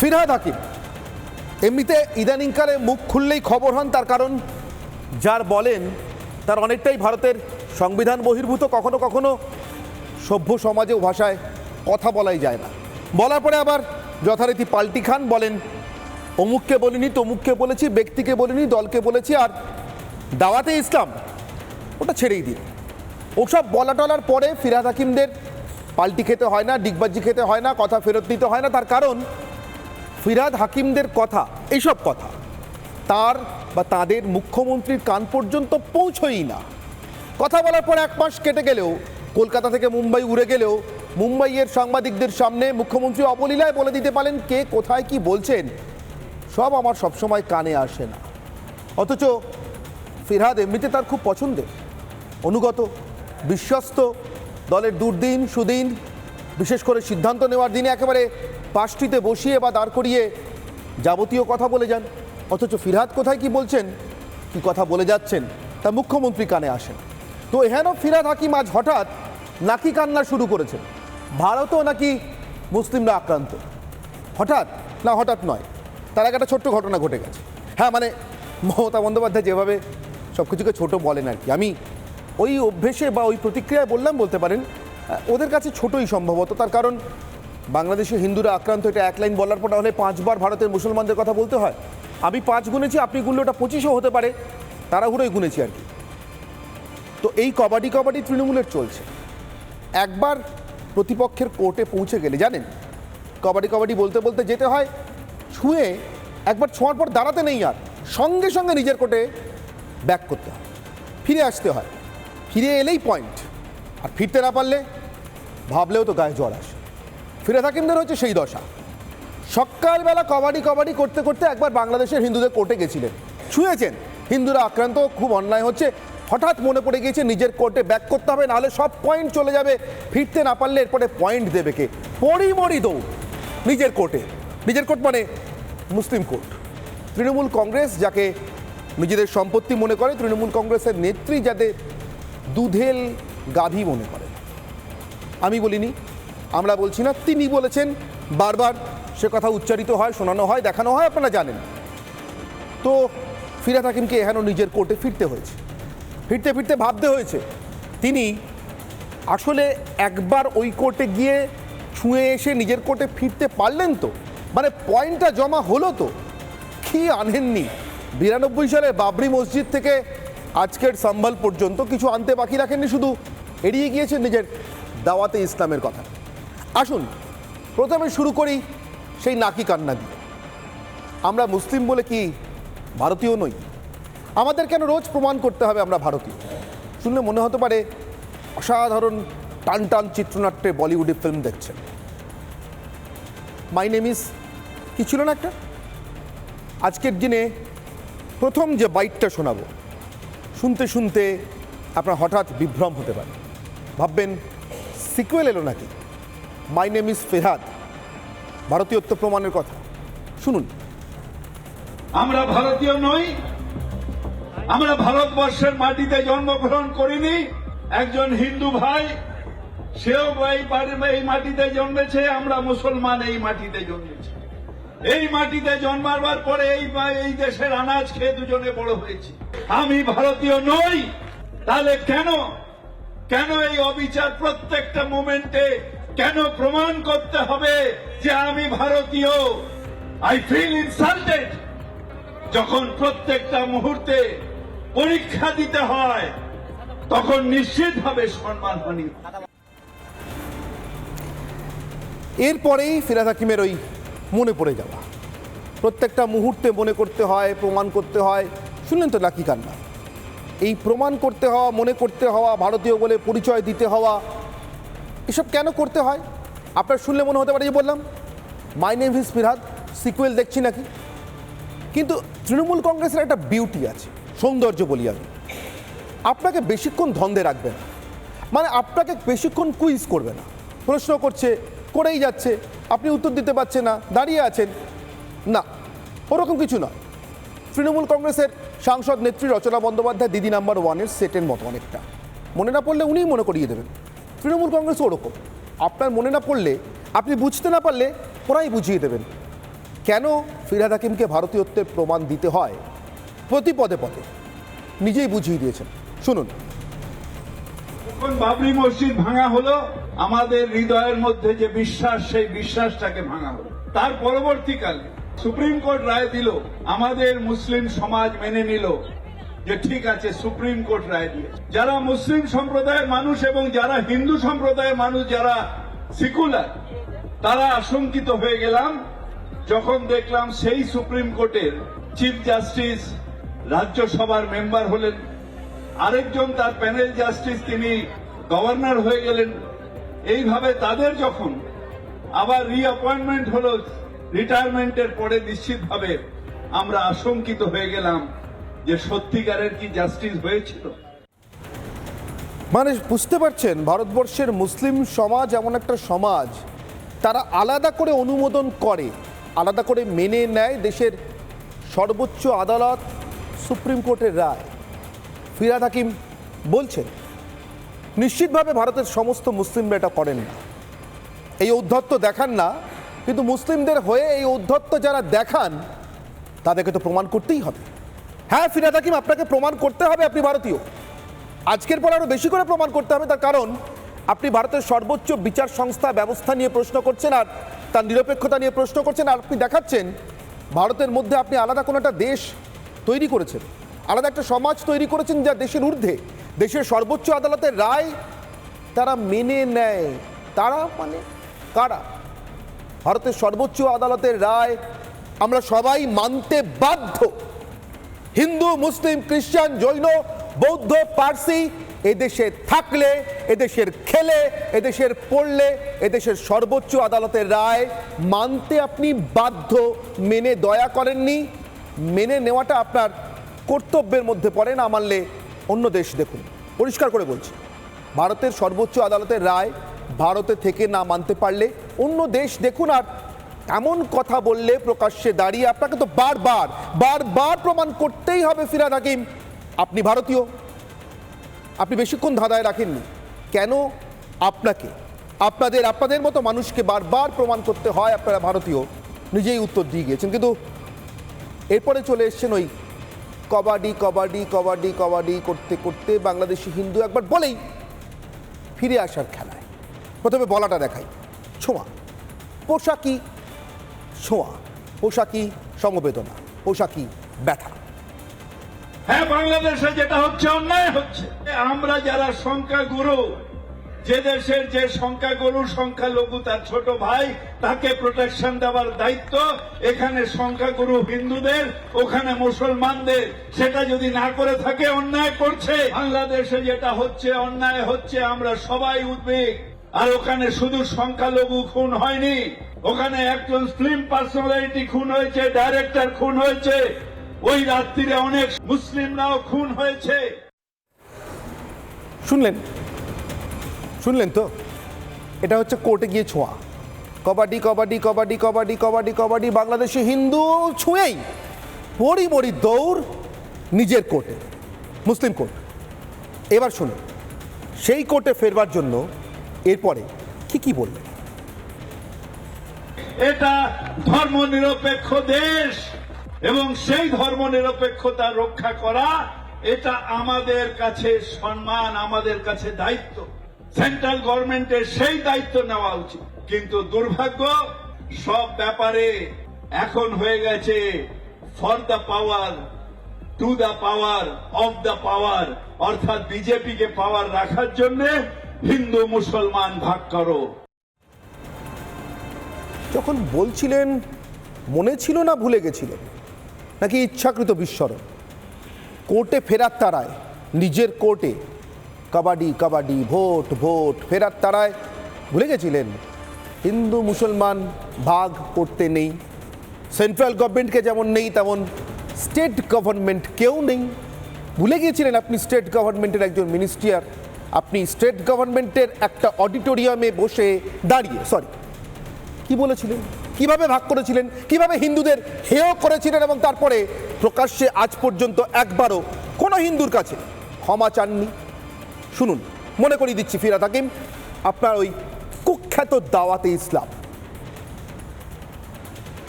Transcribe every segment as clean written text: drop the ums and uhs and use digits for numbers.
ফিরহাদ হাকিম এমনিতে ইদানিংকালে মুখ খুললেই খবর হন, তার কারণ যার বলেন তার অনেকটাই ভারতের সংবিধান বহির্ভূত, কখনো কখনো সভ্য সমাজে ও ভাষায় কথা বলাই যায় না। বলার পরে আবার যথারীতি পাল্টি খান, বলেন অমুককে বলিনি তমুককে বলেছি, ব্যক্তিকে বলিনি দলকে বলেছি, আর দাওয়াতে ইসলাম ওটা ছেড়েই দিন। ওসব বলা টলার পরে ফিরহাদ হাকিমদের পাল্টি খেতে হয় না, ডিগবাজি খেতে হয় না, কথা ফেরত নিতে হয় না। তার কারণ ফিরহাদ হাকিমদের কথা, এইসব কথা তার বা তাদের মুখ্যমন্ত্রীর কান পর্যন্ত পৌঁছই না। কথা বলার পর 1 মাস কেটে গেলেও, কলকাতা থেকে মুম্বাই উড়ে গেলেও মুম্বাইয়ের সাংবাদিকদের সামনে মুখ্যমন্ত্রী অবলীলায় বলে দিতে পারেন কে কোথায় কি বলছেন, সব আমার সবসময় কানে আসে না। অথচ ফিরহাদ এমনিতে তার খুব পছন্দের, অনুগত, বিশ্বস্ত, দলের দুর্দিন সুদিন, বিশেষ করে সিদ্ধান্ত নেওয়ার দিনে একেবারে পাশটিতে বসিয়ে বা দাঁড় করিয়ে যাবতীয় কথা বলে যান। অথচ ফিরহাদ কোথায় কি বলছেন, কি কথা বলে যাচ্ছেন, তা মুখ্যমন্ত্রী কানে আসেন। তো এহেন ফিরহাদ হাকিম আজ হঠাৎ নাকি কান্না শুরু করেছেন, ভারতও নাকি মুসলিমরা আক্রান্ত। হঠাৎ না, হঠাৎ নয়, তার আগে একটা ছোট্ট ঘটনা ঘটে গেছে। হ্যাঁ, মানে মমতা বন্দ্যোপাধ্যায় যেভাবে সব কিছুকে ছোটো বলেন আর কি, আমি ওই অভ্যেসে বা ওই প্রতিক্রিয়ায় বলতে পারেন ওদের কাছে ছোটই সম্ভবত। তার কারণ বাংলাদেশে হিন্দুরা আক্রান্ত, এটা এক লাইন বলার পর হলে 5 বার ভারতের মুসলমানদের কথা বলতে হয়। আমি 5 গুনেছি, আপনি গুনলে ওটা 25ও হতে পারে, তাড়াহুড়োই গুনেছি আর কি। তো এই কবাডি তৃণমূলের চলছে। একবার প্রতিপক্ষের কোর্টে পৌঁছে গেলে, জানেন কবাডি বলতে বলতে যেতে হয় ছুঁয়ে, একবার ছোঁয়ার পর দাঁড়াতে নেই, আর সঙ্গে সঙ্গে নিজের কোর্টে ব্যাক করতে হয়, ফিরে আসতে হয়। ফিরে এলেই পয়েন্ট, আর ফিরতে না পারলে ভাবলেও তো গায়ে জ্বর আসে। ফিরহাদ হাকিমদের হচ্ছে সেই দশা। সকালবেলা কবাডি করতে করতে একবার বাংলাদেশের হিন্দুদের কোর্টে গেছিলেন, ছুঁয়েছেন, হিন্দুরা আক্রান্ত, খুব অন্যায় হচ্ছে, হঠাৎ মনে পড়ে গিয়েছে নিজের কোর্টে ব্যাক করতে হবে, নাহলে সব পয়েন্ট চলে যাবে। ফিরতে না পারলে এরপরে পয়েন্ট দেবে কে? পড়ি দৌড় নিজের কোর্টে। নিজের কোর্ট মানে মুসলিম কোর্ট। তৃণমূল কংগ্রেস যাকে নিজেদের সম্পত্তি মনে করে, তৃণমূল কংগ্রেসের নেত্রী যাতে দুধেল গাভী মনে করে। আমি বলিনি, আমরা বলছি না, তিনি বলেছেন, বারবার সে কথা উচ্চারিত হয়, শোনানো হয়, দেখানো হয়, আপনারা জানেন। তো ফিরহাদ হাকিমকে এহেন নিজের কোর্টে ফিরতে হয়েছে। ফিরতে ভাবতে হয়েছে তিনি আসলে একবার ওই কোর্টে গিয়ে ছুঁয়ে এসে নিজের কোর্টে ফিরতে পারলেন তো, মানে পয়েন্টটা জমা হলো তো। কি আনেননি? 92 সালে বাবরি মসজিদ থেকে আজকের সম্বল পর্যন্ত কিছু আনতে বাকি রাখেননি, শুধু এড়িয়ে গিয়েছেন নিজের দাওয়াতে ইসলামের কথা। আসুন প্রথমে শুরু করি সেই নাকি কান্না দিয়ে। আমরা মুসলিম বলে কি ভারতীয় নই? আমাদের কেন রোজ প্রমাণ করতে হবে আমরা ভারতীয়? শুনলে মনে হতে পারে অসাধারণ টান চিত্রনাট্যে বলিউডে ফিল্ম দেখছেন। মাই নেম ইজ কি ছিল না একটা? আজকের দিনে প্রথম যে বাইটটা শোনাবো, শুনতে আপনার হঠাৎ বিভ্রম হতে পারে, ভাববেন সিকুয়েল এলো নাকি। মাই নেম ইজ ফিরহাদ, ভারতীয়ত্ব প্রমাণের কথা শুনুন। আমরা ভারতীয় নই, আমরা ভারতবর্ষের মাটিতে জন্মগ্রহণ করিনি। একজন হিন্দু ভাই, সেও এই মাটিতে জন্মেছে, আমরা মুসলমান এই মাটিতে জন্মেছি। এই মাটিতে জন্মাবার পরে এই দেশের আনাজ খেয়ে দুজনে বড় হয়েছি। আমি ভারতীয় নই, তাহলে কেন এই অবিচার? প্রত্যেকটা মোমেন্টে কেন প্রমাণ করতে হবে যে আমি ভারতীয়? I feel insulted. যখন প্রত্যেকটা মুহূর্তে পরীক্ষা দিতে হয়, তখন নিশ্চিতভাবে সম্মানহানি। এরপরেই ফিরহাদ হাকিমের ওই মনে পড়ে যাওয়া, প্রত্যেকটা মুহূর্তে মনে করতে হয়, প্রমাণ করতে হয়। শুনলেন তো নাকি কান্না। এই প্রমাণ করতে হওয়া, মনে করতে হওয়া, ভারতীয় বলে পরিচয় দিতে হওয়া, এসব কেন করতে হয়? আপনার শুনলে মনে হতে পারে যে বললাম my name is Firhad, sequel দেখছি নাকি। কিন্তু তৃণমূল কংগ্রেসের একটা বিউটি আছে, সৌন্দর্য বলি আমি। আপনাকে বেশিক্ষণ ধন্দে রাখবে না, মানে আপনাকে বেশিক্ষণ কুইজ করবে না, প্রশ্ন করছে, করেই যাচ্ছে, আপনি উত্তর দিতে পারছেন না, দাঁড়িয়ে আছেন, না, ওরকম কিছু না। তৃণমূল কংগ্রেসের সাংসদ নেত্রী রচনা বন্দ্যোপাধ্যায় দিদি নাম্বার 1-এর সেটের মতো অনেকটা। মনে না পড়লে উনিই মনে করিয়ে দেবেন। তৃণমূল কংগ্রেস ওরকম, আপনার মনে না পড়লে, আপনি বুঝতে না পারলে ওরাই বুঝিয়ে দেবেন। কেন ফিরহাদ হাকিমকে ভারতীয়ত্বের প্রমাণ দিতে হয় প্রতি পদে পদে নিজেই বুঝিয়ে দিয়েছেন, শুনুন। যখন বাবরি মসজিদ ভাঙা হলো, আমাদের হৃদয়ের মধ্যে যে বিশ্বাস, সেই বিশ্বাসটাকে ভাঙা হলো। তার পরবর্তীকালে সুপ্রিম কোর্ট রায় দিল, আমাদের মুসলিম সমাজ মেনে নিল যে ঠিক আছে, সুপ্রিম কোর্ট রায় দিয়ে যারা মুসলিম সম্প্রদায়ের মানুষ এবং যারা হিন্দু সম্প্রদায়ের মানুষ, যারা সেকুলার, তারা আশঙ্কিত হয়ে গেলাম যখন দেখলাম সেই সুপ্রিম কোর্টের চিফ জাস্টিস রাজ্যসভার মেম্বার হলেন, আরেকজন তার প্যানেল জাস্টিস তিনি গভর্নর হয়ে গেলেন। এইভাবে তাদের যখন আবার রিঅ্যাপয়েন্টমেন্ট হলো রিটায়ারমেন্টের পরে, নিশ্চিতভাবে আমরা আশঙ্কিত হয়ে গেলাম যে সত্যিকারের কি জাস্টিস হয়েছিল। মানে বুঝতে পারছেন, ভারতবর্ষের মুসলিম সমাজ এমন একটা সমাজ, তারা আলাদা করে অনুমোদন করে, আলাদা করে মেনে নেয় দেশের সর্বোচ্চ আদালত সুপ্রিম কোর্টের রায়। ফিরহাদ হাকিম বলছেন নিশ্চিতভাবে ভারতের সমস্ত মুসলিমরা এটা করেন না, এই ঔদ্ধত্য দেখান না, কিন্তু মুসলিমদের হয়ে এই ঔদ্ধত্য যারা দেখান তাদেরকে তো প্রমাণ করতেই হবে। হ্যাঁ ফিরহাদ হাকিম, আপনাকে প্রমাণ করতে হবে আপনি ভারতীয়, আজকের পর আরও বেশি করে প্রমাণ করতে হবে। তার কারণ আপনি ভারতের সর্বোচ্চ বিচার সংস্থা ব্যবস্থা নিয়ে প্রশ্ন করছেন, আর তার নিরপেক্ষতা নিয়ে প্রশ্ন করছেন, আর আপনি দেখাচ্ছেন ভারতের মধ্যে আপনি আলাদা কোনো একটা দেশ তৈরি করেছেন, আলাদা একটা সমাজ তৈরি করেছেন যা দেশের ঊর্ধ্বে, দেশের সর্বোচ্চ আদালতের রায় তারা মেনে নেয়। তারা মানে কারা? ভারতের সর্বোচ্চ আদালতের রায় আমরা সবাই মানতে বাধ্য। হিন্দু, মুসলিম, খ্রিস্টান, জৈন, বৌদ্ধ, পার্সি এদেশে থাকলে, এদেশের খেলে, এদেশের পড়লে, এদেশের সর্বোচ্চ আদালতের রায় মানতে আপনি বাধ্য। মেনে দয়া করেননি, মেনে নেওয়াটা আপনার কর্তব্যের মধ্যে পড়ে, না মানলে অন্য দেশ দেখুন। পরিষ্কার করে বলছি, ভারতের সর্বোচ্চ আদালতের রায় ভারতে থেকে না মানতে পারলে অন্য দেশ দেখুন। আর এমন কথা বললে প্রকাশ্যে দাঁড়িয়ে আপনাকে তো বারবার বারবার প্রমাণ করতেই হবে ফিরহাদ হাকিম আপনি ভারতীয়। আপনি বেশিক্ষণ ধাঁধায় রাখেননি, কেন আপনাকে আপনাদের মতো মানুষকে বারবার প্রমাণ করতে হয় আপনারা ভারতীয়, নিজেই উত্তর দিয়ে গিয়েছেন। কিন্তু এরপরে চলে এসছেন ওই কবাডি কবাডি কবাডি কবাডি করতে করতে বাংলাদেশি হিন্দু একবার বলেই ফিরে আসার খেলায়। প্রথমে বলাটা দেখাই, ছোঁয়া, পোশাকি ছোঁয়া, পোশাকি সমবেদনা, পোশাকি ব্যথা। হ্যাঁ, বাংলাদেশে যেটা হচ্ছে অন্যায় হচ্ছে। আমরা যারা সংখ্যাগুরু, যে দেশের যে সংখ্যাগুরু সংখ্যালঘু তার ছোট ভাই, তাকে প্রোটেকশন দেওয়ার দায়িত্ব এখানে সংখ্যাগুরু হিন্দুদের, ওখানে মুসলমানদের। সেটা যদি না করে থাকে অন্যায় করছে। বাংলাদেশে যেটা হচ্ছে অন্যায় হচ্ছে, আমরা সবাই উদ্বেগ। আর ওখানে শুধু সংখ্যালঘু খুন হয়নি, ওখানে একজন ফিল্ম পার্সোনালিটি খুন হয়েছে, ডাইরেক্টর খুন হয়েছে, ওই রাত্রিরে অনেক মুসলিমরাও খুন হয়েছে। শুনলেন তো, এটা হচ্ছে কোর্টে গিয়ে ছোঁয়া। কবাডি কবাডি কবাডি কবাডি কবাডি কবাডি, বাংলাদেশে হিন্দু ছুঁয়েই বড়ি বড়ি দৌড় নিজের কোর্টে, মুসলিম কোর্ট। এবার শুনুন সেই কোর্টে ফেরবার জন্য এরপরে কি বললেন। এটা ধর্মনিরপেক্ষ দেশ এবং সেই ধর্মনিরপেক্ষতা রক্ষা করা এটা আমাদের কাছে সম্মান, আমাদের কাছে দায়িত্ব। সেন্ট্রাল গভর্নমেন্টের সেই দায়িত্ব নেওয়া উচিত। কিন্তু দুর্ভাগ্য, সব ব্যাপারে এখন হয়ে গেছে for the power, to the power, of the power, অর্থাৎ বিজেপিকে পাওয়ার রাখার জন্য হিন্দু মুসলমান ভাগ করো। যখন বলছিলেন মনে ছিল না ভুলে গেছিলেন, নাকি ইচ্ছাকৃত বিস্মরণ? কোর্টে ফেরার তাড়ায়, নিজের কোর্টে কাবাডি কাবাডি, ভোট ভোট ফেরার তাড়ায় ভুলে গেছিলেন হিন্দু মুসলমান ভাগ করতে নেই। সেন্ট্রাল গভর্নমেন্টকে যেমন নেই, তেমন স্টেট গভর্নমেন্টকেও নেই। ভুলে গিয়েছিলেন আপনি স্টেট গভর্নমেন্টের একজন মিনিস্টার, আপনি স্টেট গভর্নমেন্টের একটা অডিটোরিয়ামে বসে দাঁড়িয়ে কি বলেছিলেন, কিভাবে ভাগ করেছিলেন, কিভাবে হিন্দুদের হেয় করেছিলেন, এবং তারপরে প্রকাশ্যে আজ পর্যন্ত একবারও কোনো হিন্দুর কাছে ক্ষমা চাননি। শুনুন, মনে করিয়ে দিচ্ছি ফিরহাদ হাকিম আপনার ওই কুখ্যাত দাওয়াতে ইসলাম।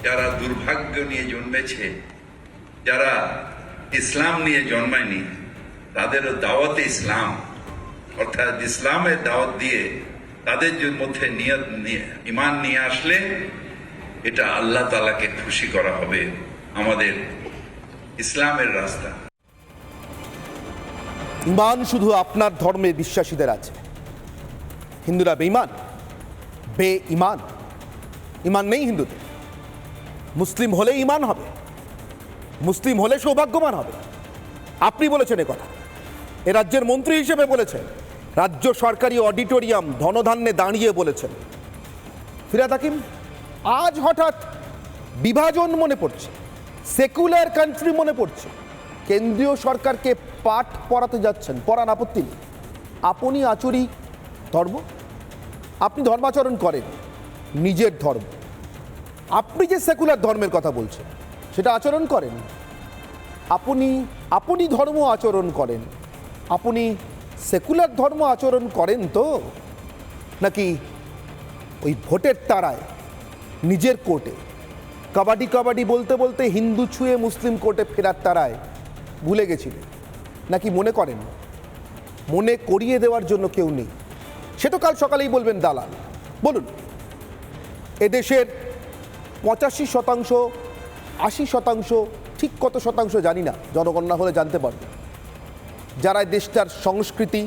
যারা দুর্ভাগ্য নিয়ে জন্মেছে, যারা ইসলাম নিয়ে জন্মায়নি, তাদেরও দাওয়াতে ইসলাম অর্থাৎ ইসলামের দাওয়াত দিয়ে তাদের মধ্যে ঈমান নিয়ে আসলে এটা আল্লাহ তাআলাকে খুশি করা হবে। আমাদের ইসলামের রাস্তা। ঈমান শুধু আপনার ধর্মের বিশ্বাসীদের আছে। হিন্দুরা বেঈমান, বেঈমান, ঈমান নেই হিন্দুদের। মুসলিম হলে ঈমান হবে, মুসলিম হলে সৌভাগ্যবান হবে। আপনি বলেছেন এ কথা, এ রাজ্যের মন্ত্রী হিসেবে বলেছেন, রাজ্য সরকারি অডিটোরিয়াম ধনধান্যে দাঁড়িয়ে বলেছেন। ফিরহাদ হাকিম, আজ হঠাৎ বিভাজন মনে পড়ছে, সেকুলার কান্ট্রি মনে পড়ছে, কেন্দ্রীয় সরকারকে পাঠ পড়াতে যাচ্ছেন, পড়ান, আপত্তি নেই। আপনি আচরি ধর্ম, আপনি ধর্মাচরণ করেন নিজের ধর্ম। আপনি যে সেকুলার ধর্মের কথা বলছেন সেটা আচরণ করেন, আপনি ধর্ম আচরণ করেন, আপনি সেকুলার ধর্ম আচরণ করেন তো, নাকি ওই ভোটের তাড়ায় নিজের কোর্টে কাবাডি কাবাডি বলতে বলতে হিন্দু ছুঁয়ে মুসলিম কোর্টে ফেরার তাড়ায় ভুলে গেছিলেন? নাকি মনে করেন মনে করিয়ে দেওয়ার জন্য কেউ নেই? সে তো কাল সকালেই বলবেন দালাল। বলুন, এদেশের 85%, 80%, ঠিক কত শতাংশ জানি না, জনগণনা হলে জানতে পারবে, যারা দেশটার সংস্কৃতি,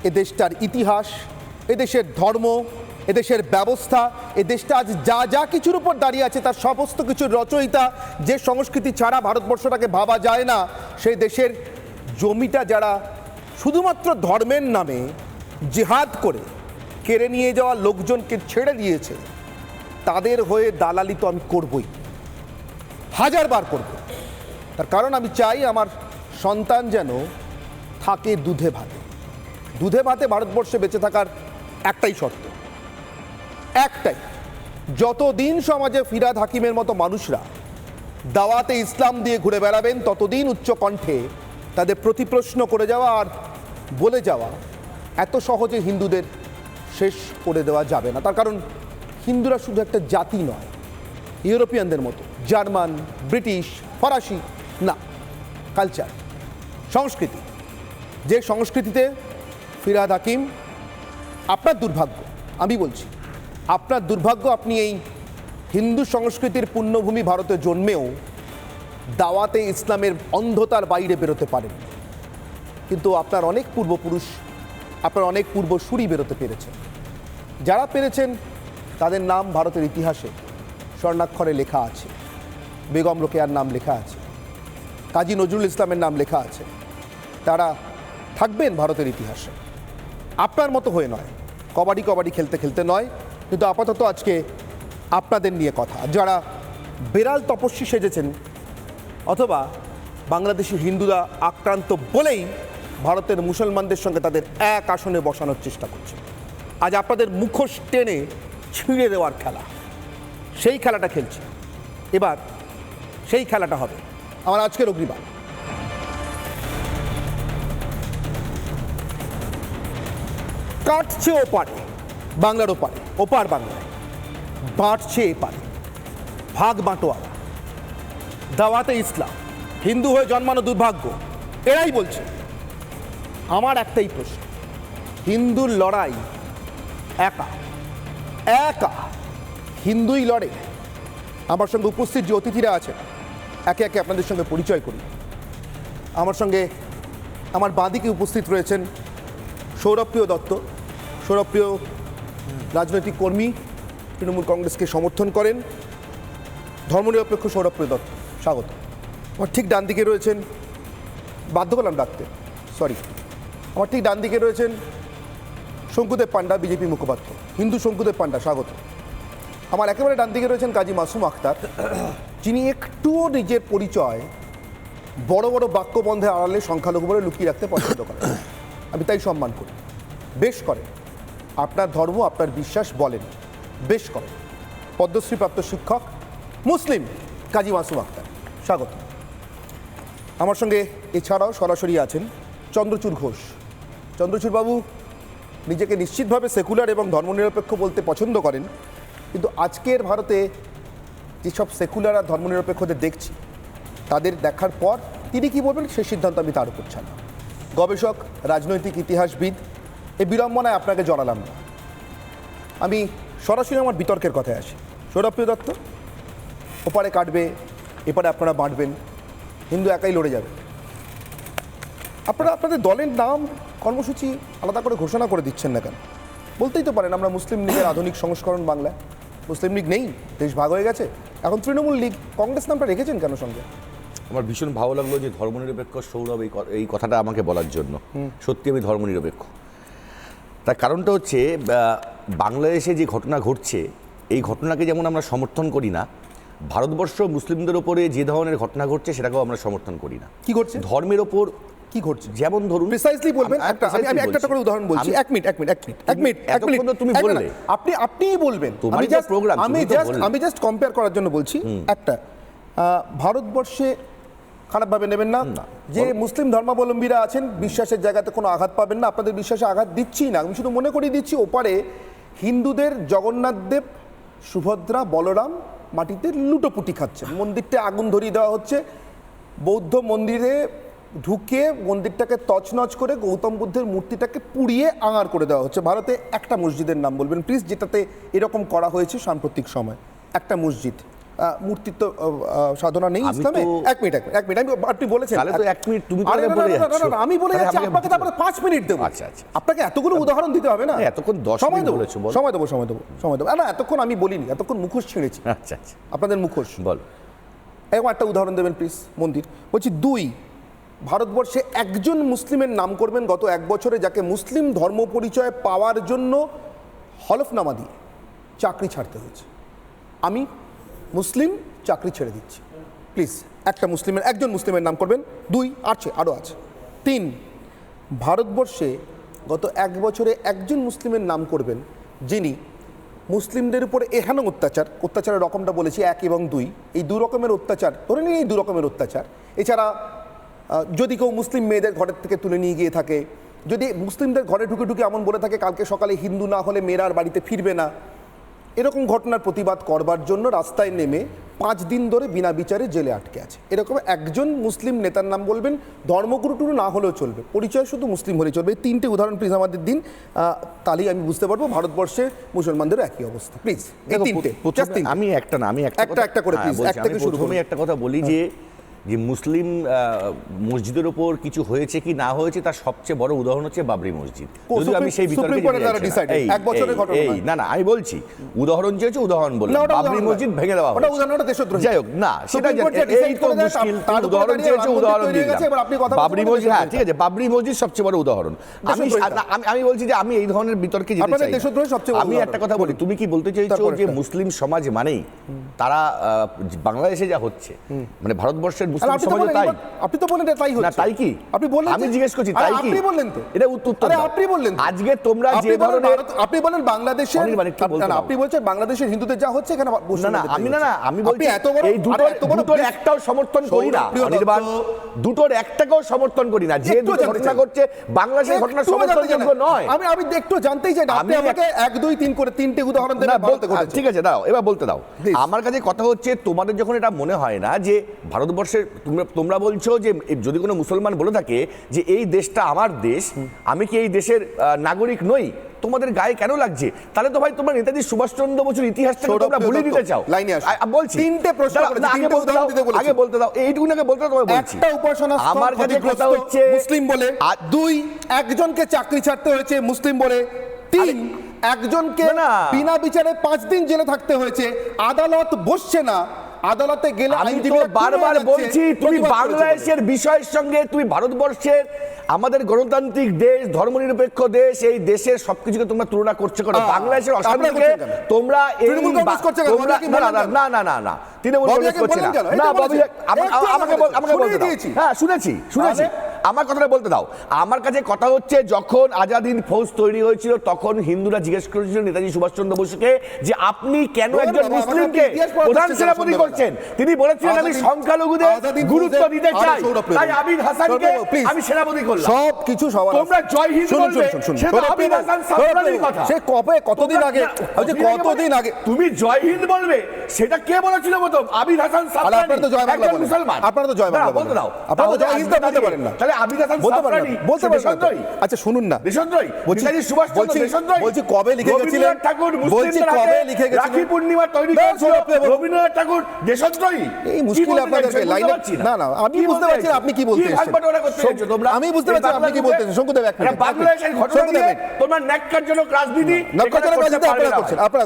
এদেশটার ইতিহাস, এদেশের ধর্ম, এদেশের ব্যবস্থা, এদেশটা আজ যা যা কিছুর উপর দাঁড়িয়ে আছে তার সমস্ত কিছুর রচয়িতা, যে সংস্কৃতি ছাড়া ভারতবর্ষটাকে ভাবা যায় না, সেই দেশের জমিটা যারা শুধুমাত্র ধর্মের নামে জিহাদ করে কেড়ে নিয়ে যাওয়া লোকজনকে ছেড়ে দিয়েছে, তাদের হয়ে দালালি তো আমি করবই, হাজারবার করব। তার কারণ আমি চাই আমার সন্তান যেন থাকে দুধে ভাতে। দুধে ভাতে ভারতবর্ষে বেঁচে থাকার একটাই শর্ত, একটাই, যতদিন সমাজে ফিরহাদ হাকিমের মতো মানুষরা দাওয়াতে ইসলাম দিয়ে ঘুরে বেড়াবেন, ততদিন উচ্চ কণ্ঠে তাদের প্রতি প্রশ্ন করে যাওয়া আর বলে যাওয়া এত সহজে হিন্দুদের শেষ করে দেওয়া যাবে না। তার কারণ হিন্দুরা শুধু একটা জাতি নয়, ইউরোপিয়ানদের মতো জার্মান, ব্রিটিশ, ফরাসি না, কালচার, সংস্কৃতি। যে সংস্কৃতিতে ফিরহাদ হাকিম, আপনার দুর্ভাগ্য, আমি বলছি আপনার দুর্ভাগ্য, আপনি এই হিন্দু সংস্কৃতির পুণ্যভূমি ভারতে জন্মেও দাওয়াতে ইসলামের অন্ধতার বাইরে বেরোতে পারেন, কিন্তু আপনার অনেক পূর্বপুরুষ, আপনার অনেক পূর্বসূরি বেরোতে পেরেছেন। যারা পেরেছেন তাদের নাম ভারতের ইতিহাসে স্বর্ণাক্ষরে লেখা আছে, বেগম রোকেয়ার নাম লেখা আছে, কাজী নজরুল ইসলামের নাম লেখা আছে, তারা থাকবেন ভারতের ইতিহাসে। আপনার মতো হয়ে নয়, কবাডি কবাডি খেলতে খেলতে নয়, কিন্তু আপাতত আজকে আপনাদের নিয়ে কথা, যারা বেড়াল তপস্বী সেজেছেন অথবা বাংলাদেশি হিন্দুরা আক্রান্ত বলেই ভারতের মুসলমানদের সঙ্গে তাদের এক আসনে বসানোর চেষ্টা করছে। আজ আপনাদের মুখোশ টেনে ছিঁড়ে দেওয়ার খেলা, সেই খেলাটা খেলছে। এবার সেই খেলাটা হবে আমার আজকের অগ্নিবাণ। কাটছে ওপারে, বাংলার ওপারে, ওপার বাংলায় বাঁটছে এপারে, ভাগ বাঁটোয়ারা, দাওয়াতে ইসলাম, হিন্দু হয়ে জন্মানো দুর্ভাগ্য, এরাই বলছে। আমার একটাই প্রশ্ন, হিন্দুর লড়াই একা একা হিন্দুই লড়ে? আমার সঙ্গে উপস্থিত যে অতিথিরা আছেন একে একে আপনাদের সঙ্গে পরিচয় করি। আমার সঙ্গে আমার বাঁদিকে উপস্থিত রয়েছেন সৌরভপ্রিয় দত্ত। সৌরভপ্রিয় রাজনৈতিক কর্মী, তৃণমূল কংগ্রেসকে সমর্থন করেন, ধর্মনিরপেক্ষ সৌরভপ্রিয় দত্ত, স্বাগত। আমার ঠিক ডান দিকে রয়েছেন, বাধ্য করলাম ডাকতে, সরি, আমার ঠিক ডান দিকে রয়েছেন শঙ্কুদেব পান্ডা, বিজেপি মুখপাত্র, হিন্দু শঙ্কুদেব পান্ডা, স্বাগত। আমার একেবারে ডান দিকে রয়েছেন কাজী মাসুম আখতার, যিনি একটুও নিজের পরিচয় বড় বড় বাক্যবন্ধের আড়ালে সংখ্যালঘু বলে লুকিয়ে রাখতে পছন্দ করেন। আমি তাই সম্মান করি, বেশ করেন, আপনার ধর্ম আপনার বিশ্বাস বলেন, বেশ করেন। পদ্মশ্রীপ্রাপ্ত শিক্ষক, মুসলিম, কাজী মাসুম আখতার, স্বাগত। আমার সঙ্গে এছাড়াও সরাসরি আছেন চন্দ্রচূড় ঘোষ। চন্দ্রচূড়বাবু নিজেকে নিশ্চিতভাবে সেকুলার এবং ধর্মনিরপেক্ষ বলতে পছন্দ করেন, কিন্তু আজকের ভারতে যেসব সেকুলার আর ধর্মনিরপেক্ষদের দেখছি তাদের দেখার পর তিনি কি বলবেন সেই সিদ্ধান্ত আমি তার উপর ছাড়লাম। গবেষক, রাজনৈতিক ইতিহাসবিদ, এই বিড়ম্বনায় আপনাকে জড়ালাম না। আমি সরাসরি আমার বিতর্কের কথায় আসি। সৌরভপ্রিয় দত্ত, ওপারে কাটবে, এপারে আপনারা বাঁটবেন, হিন্দু একাই লড়ে যাবে। আপনারা আপনাদের দলের নাম, কর্মসূচি আলাদা করে ঘোষণা করে দিচ্ছেন না কেন? বলতেই তো পারেন আমরা মুসলিম লীগের আধুনিক সংস্করণ বাংলায়। মুসলিম লীগ নেই, দেশ ভাগ হয়ে গেছে, এখন তৃণমূল লীগ। কংগ্রেস নামটা রেখেছেন কেন সঙ্গে? আমার ভীষণ ভালো লাগলো যে ধর্মনিরপেক্ষ সৌরভ এই কথাটা আমাকে বলার জন্য। সত্যি আমি ধর্মনিরপেক্ষ। তার কারণটা হচ্ছে বাংলাদেশে যে ঘটনা ঘটছে এই ঘটনাকে যেমন আমরা সমর্থন করি না, ভারতবর্ষ মুসলিমদের ওপরে যে ধরনের ঘটনা ঘটছে সেটাকেও আমরা সমর্থন করি না। কি ঘটছে? ধর্মের ওপর কি ঘটছে যেমন ধরুন প্রিসাইজলি বলবেন। আমি একটা করে উদাহরণ বলছি। এক মিনিট তুমি বললে আপনিই বলবেন। তোমারই তো প্রোগ্রাম, আমি জাস্ট কম্পেয়ার করার জন্য বলছি। একটা ভারতবর্ষে খারাপভাবে নেবেন না যে মুসলিম ধর্মাবলম্বীরা আছেন, বিশ্বাসের জায়গাতে কোনো আঘাত পাবেন না। আপনাদের বিশ্বাসে আঘাত দিচ্ছি না, আমি শুধু মনে করিয়ে দিচ্ছি ওপারে হিন্দুদের জগন্নাথ দেব, সুভদ্রা, বলরাম মাটিতে লুটোপুটি খাচ্ছে, মন্দিরটা আগুন ধরিয়ে দেওয়া হচ্ছে। বৌদ্ধ মন্দিরে ঢুকে মন্দিরটাকে তছনছ করে গৌতম বুদ্ধের মূর্তিটাকে পুড়িয়ে আঙার করে দেওয়া হচ্ছে। ভারতে একটা মসজিদের নাম বলবেন প্লিজ যেটাতে এরকম করা হয়েছে সাম্প্রতিক সময়? একটা মসজিদ। মূর্তির তো সাধনা নেই ইসলামে। এক মিনিট আপনি বলেছেন আমি বলে যাচ্ছি, আপনাকে তারপরে 5 মিনিট দেবো। আচ্ছা আচ্ছা, আপনাকে এতগুলো উদাহরণ দিতে হবে না। এতক্ষণ 10 মিনিট বলেছো, সময় দেবো। না, এতক্ষণ আমি বলিনি, এতক্ষণ মুখোশ ছিঁড়েছি। আচ্ছা আচ্ছা, আপনাদের মুখোশ। বল, এরকম একটা উদাহরণ দেবেন প্লিজ। মন্দির বলছি। 2, ভারতবর্ষে একজন মুসলিমের নাম করবেন গত 1 বছরে যাকে মুসলিম ধর্ম পরিচয় পাওয়ার জন্য হলফনামা দিয়ে চাকরি ছাড়তে হয়েছে। আমি মুসলিম, চাকরি ছেড়ে দিচ্ছি, প্লিজ একজন মুসলিমের নাম করবেন। 2, আরও আছে। 3, ভারতবর্ষে গত 1 বছরে একজন মুসলিমের নাম করবেন যিনি মুসলিমদের উপরে এহেন অত্যাচারের রকমটা বলেছি 1 এবং 2, এই 2 রকমের অত্যাচার, ধরে নিন এই 2 রকমের অত্যাচার। এছাড়া যদি কেউ মুসলিম মেয়েদের ঘরের থেকে তুলে নিয়ে গিয়ে থাকে, যদি মুসলিমদের ঘরে ঢুকে ঢুকে এমন বলে থাকে কালকে সকালে হিন্দু না হলে মেয়েরা আর বাড়িতে ফিরবে না, এরকম ঘটনার প্রতিবাদ করবার জন্য রাস্তায় নেমে 5 দিন ধরে বিনা বিচারে জেলে আটকে আছে, এরকম একজন মুসলিম নেতার নাম বলবেন। ধর্মগুরুটুরু না হলেও চলবে, পরিচয় শুধু মুসলিম হলেই চলবে। এই 3টে উদাহরণ প্লিজ আমাদের দিন, তাহলেই আমি বুঝতে পারবো ভারতবর্ষে মুসলমানদেরও একই অবস্থা। প্লিজ এই 3টে। আমি একটা করে প্লিজ, এক থেকে শুরু করি। একটা কথা বলি যে মুসলিম মসজিদের উপর কিছু হয়েছে কি না হয়েছে তার সবচেয়ে বড় উদাহরণ হচ্ছে বাবরি মসজিদ। যদি আমি সেই বিতর্কে না আমি বলছি উদাহরণ চেয়েছি, উদাহরণ বললাম বাবরি মসজিদ ভেঙে দেওয়া হয়েছে, যাই হোক না সেটা এই তো মুশকিল। উদাহরণ চেয়েছে, উদাহরণ দিলাম বাবরি মসজিদ। হ্যাঁ ঠিক আছে, বাবরি মসজিদ সবচেয়ে বড় উদাহরণ। আমি বলছি যে আমি এই ধরনের বিতর্কে যেতে চাই। আমি একটা কথা বলি, তুমি কি বলতে চাইছো যে মুসলিম সমাজ মানেই তারা বাংলাদেশে যা হচ্ছে মানে ভারতবর্ষের মুসলিম সমাজ তাই? আপনি তো বলেন তাই হচ্ছে না, তাই কি? আপনি বললেন, আমি জিজ্ঞেস করছি তাই কি? আপনি বললেন তো, এটা উত্তর আপনি বললেন। আজকে তোমরা যে ধরনের আপনি বলেন বাংলাদেশের, আপনি বলছেন বাংলাদেশের হিন্দুদের যা হচ্ছে এখানে আমি বলছি এই দুটোর একটাও সমর্থন করি না অনির্বাণ, দুটোর একটাকেও সমর্থন করি না। যে ঘটনা ঘটছে বাংলাদেশের ঘটনা সমর্থনযোগ্য নয়। আমি একটু জানতেই চাই, আপনি আমাকে 1, 2, 3 করে 3টে উদাহরণ দেন। ঠিক আছে, দাও এবার বলতে দাও। আমার কাছে কথা হচ্ছে তোমাদের যখন এটা মনে হয় না যে ভারতবর্ষের, তোমরা বলছো যে যদি কোনো মুসলমান বলে থাকে যে এই দেশটা আমার দেশ, আমি কি এই দেশের নাগরিক নই, তোমাদের গায়ে কেন লাগছে? তাহলে তো ভাই তোমরা নেতাজি সুভাষচন্দ্র বসুর ইতিহাসটা তোমরা ভুলে দিতে চাও। বলছি 3টে প্রশ্ন আগে বলতে দাও, এইটুকুন আগে বলতে দাও। বলছি আমার কাছে কথা হচ্ছে মুসলিম বলে 2, একজনকে চাকরি ছাড়তে হয়েছে মুসলিম বলে 3, একজনকে বিনা বিচারে 5 দিন জেলে থাকতে হয়েছে, আদালত বসছে না, আদালতে গেলে আমি তো বারবার বলছি তুমি বাংলাদেশের বিষয়ের সঙ্গে তুমি ভারতবর্ষের আমাদের গণতান্ত্রিক দেশ, ধর্মনিরপেক্ষ দেশ, এই দেশের সবকিছুকে তোমরা তুলনা করছো কেন? বাংলাদেশের অশান্তিকে তোমরা তৃণমূল কংগ্রেস করছে কেন? তৃণমূল কংগ্রেস করছে না। আমাকে বলতে দাও। হ্যাঁ শুনেছি। আমার কথাটা বলতে দাও। আমার কাছে কথা হচ্ছে, যখন আজাদ হিন্দ ফৌজ তৈরি হয়েছিল তখন হিন্দুরা জিজ্ঞেস করেছিল নেতাজি সুভাষচন্দ্র বসুকে যে আপনি কেন একজন মুসলিমকে প্রধান সেনাপতি করছেন। তিনি বলেছিলেন আমি সংখ্যালঘুদের গুরুত্ব দিতে চাই, তাই আবিদ হাসানকে আমি সেনাপতি করলাম। সব কিছু সবার তোমরা জয় হিন্দ বলবে, সেটা আবিদ হাসান সাফরানির কথা। সে কতদিন আগে, কতদিন আগে তুমি জয় হিন্দ বলবে, সেটা কে বলেছিল প্রথম? আবিদ হাসান সাফরানি। আপনারা তো জয় বাংলা বলেন, মুসলমান। আপনারা তো জয় বাংলা বলতে দাও, আপনারা তো জয় হিন্দ বলতে পারেন না। তাহলে আবিদ হাসান বলতে পারেন সাফরানি না, বলতে পারেন না। আচ্ছা শুনুন না, দেশদ্রোহী নেতাজি সুভাষচন্দ্র দেশদ্রোহী। বলছি কবে লিখে গেছিলেন, ঠাকুর বলছি কবে লিখে গেছিলেন, রাখি পূর্ণিমা তৈরি করেছিল রবীন্দ্রনাথ ঠাকুর দেশদ্রোহী। এই মুশকিল আপনাদের লাইনে না না, আমি বুঝতে পারছি আপনি কি বলতে চাইছেন, আমি বুঝতে পারছি আপনি কি বলতে চাইছেন। শঙ্কুদেব এক মিনিট, বাংলাদেশের ঘটনা নিয়ে তোমার ন্যাক্কারজনক রাজনীতি আপনারা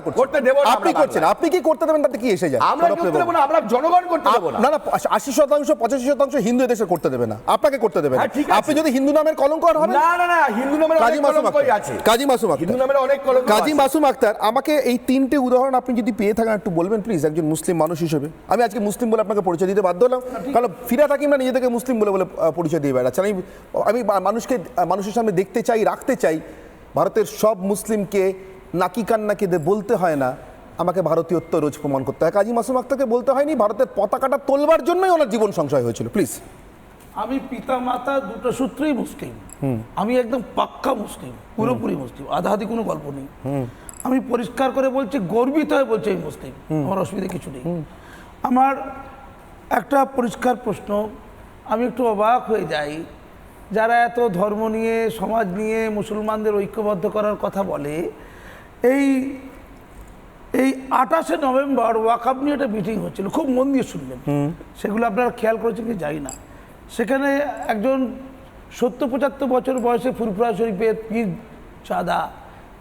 করছেন, আপনি কি করতে দেবেন তাতে কি এসে যায়? আমরা করতে দেব না, আমরা জনগণ করতে দেব না। না না, 80% 85% হিন্দু এদেশে করতে দেবে না, আপনাকে করতে দেবে না। আপনি যদি হিন্দু নামের কলঙ্ক হবেন, না না না, হিন্দু নামের অনেক কলঙ্কই আছে, কাজী মাসুম আক্তার, হিন্দু নামের অনেক কলঙ্ক আছে। কাজী মাসুম আক্তার, আমাকে এই তিনটে উদাহরণ আপনি যদি পেয়ে থাকেন একটু বলবেন প্লিজ, একজন মুসলিম মানুষ হিসেবে। আমি আজকে মুসলিম বলে আপনাকে পরিচয় দিতে বাধ্য হলাম, কারণ ফিরা থাকি না নিজে থেকে মুসলিম বলে বলে পরিচয় দিয়ে বেড়াচ্ছি। আমি মানুষের সামনে দেখতে চাই, রাখতে চাই, ভারতের সব মুসলিমকে নাকি কান্নাকে বলতে হয় না আমাকে ভারতীয়ত্ব রোজ প্রমাণ করতে হয়। কাজী মাসুম আক্তারকে বলতে হয়নি ভারতের পতাকাটা তোলবার জন্যই ওনার জীবন সংশয় হয়েছিল। প্লিজ। আমি পিতা মাতা দুটো সূত্রেই মুসলিম, আমি একদম পাক্কা মুসলিম, পুরোপুরি মুসলিম, আধাআধি কোনো গল্প নেই। আমি পরিষ্কার করে বলছি, গর্বিত হয়ে বলছি আমি মুসলিম, আমার অসুবিধা কিছু নেই। আমার একটা পরিষ্কার প্রশ্ন, আমি একটু অবাক হয়ে যাই যারা এত ধর্ম নিয়ে, সমাজ নিয়ে মুসলমানদের ঐক্যবদ্ধ করার কথা বলে। এই 28শে নভেম্বর ওয়াকআপ নিয়ে একটা মিটিং হচ্ছিল, খুব মন দিয়ে শুনবেন, সেগুলো আপনারা খেয়াল করেছেন কি জানি না। সেখানে একজন 70-75 বছর বয়সে ফুরফুরা শরীফের পীর চাঁদা,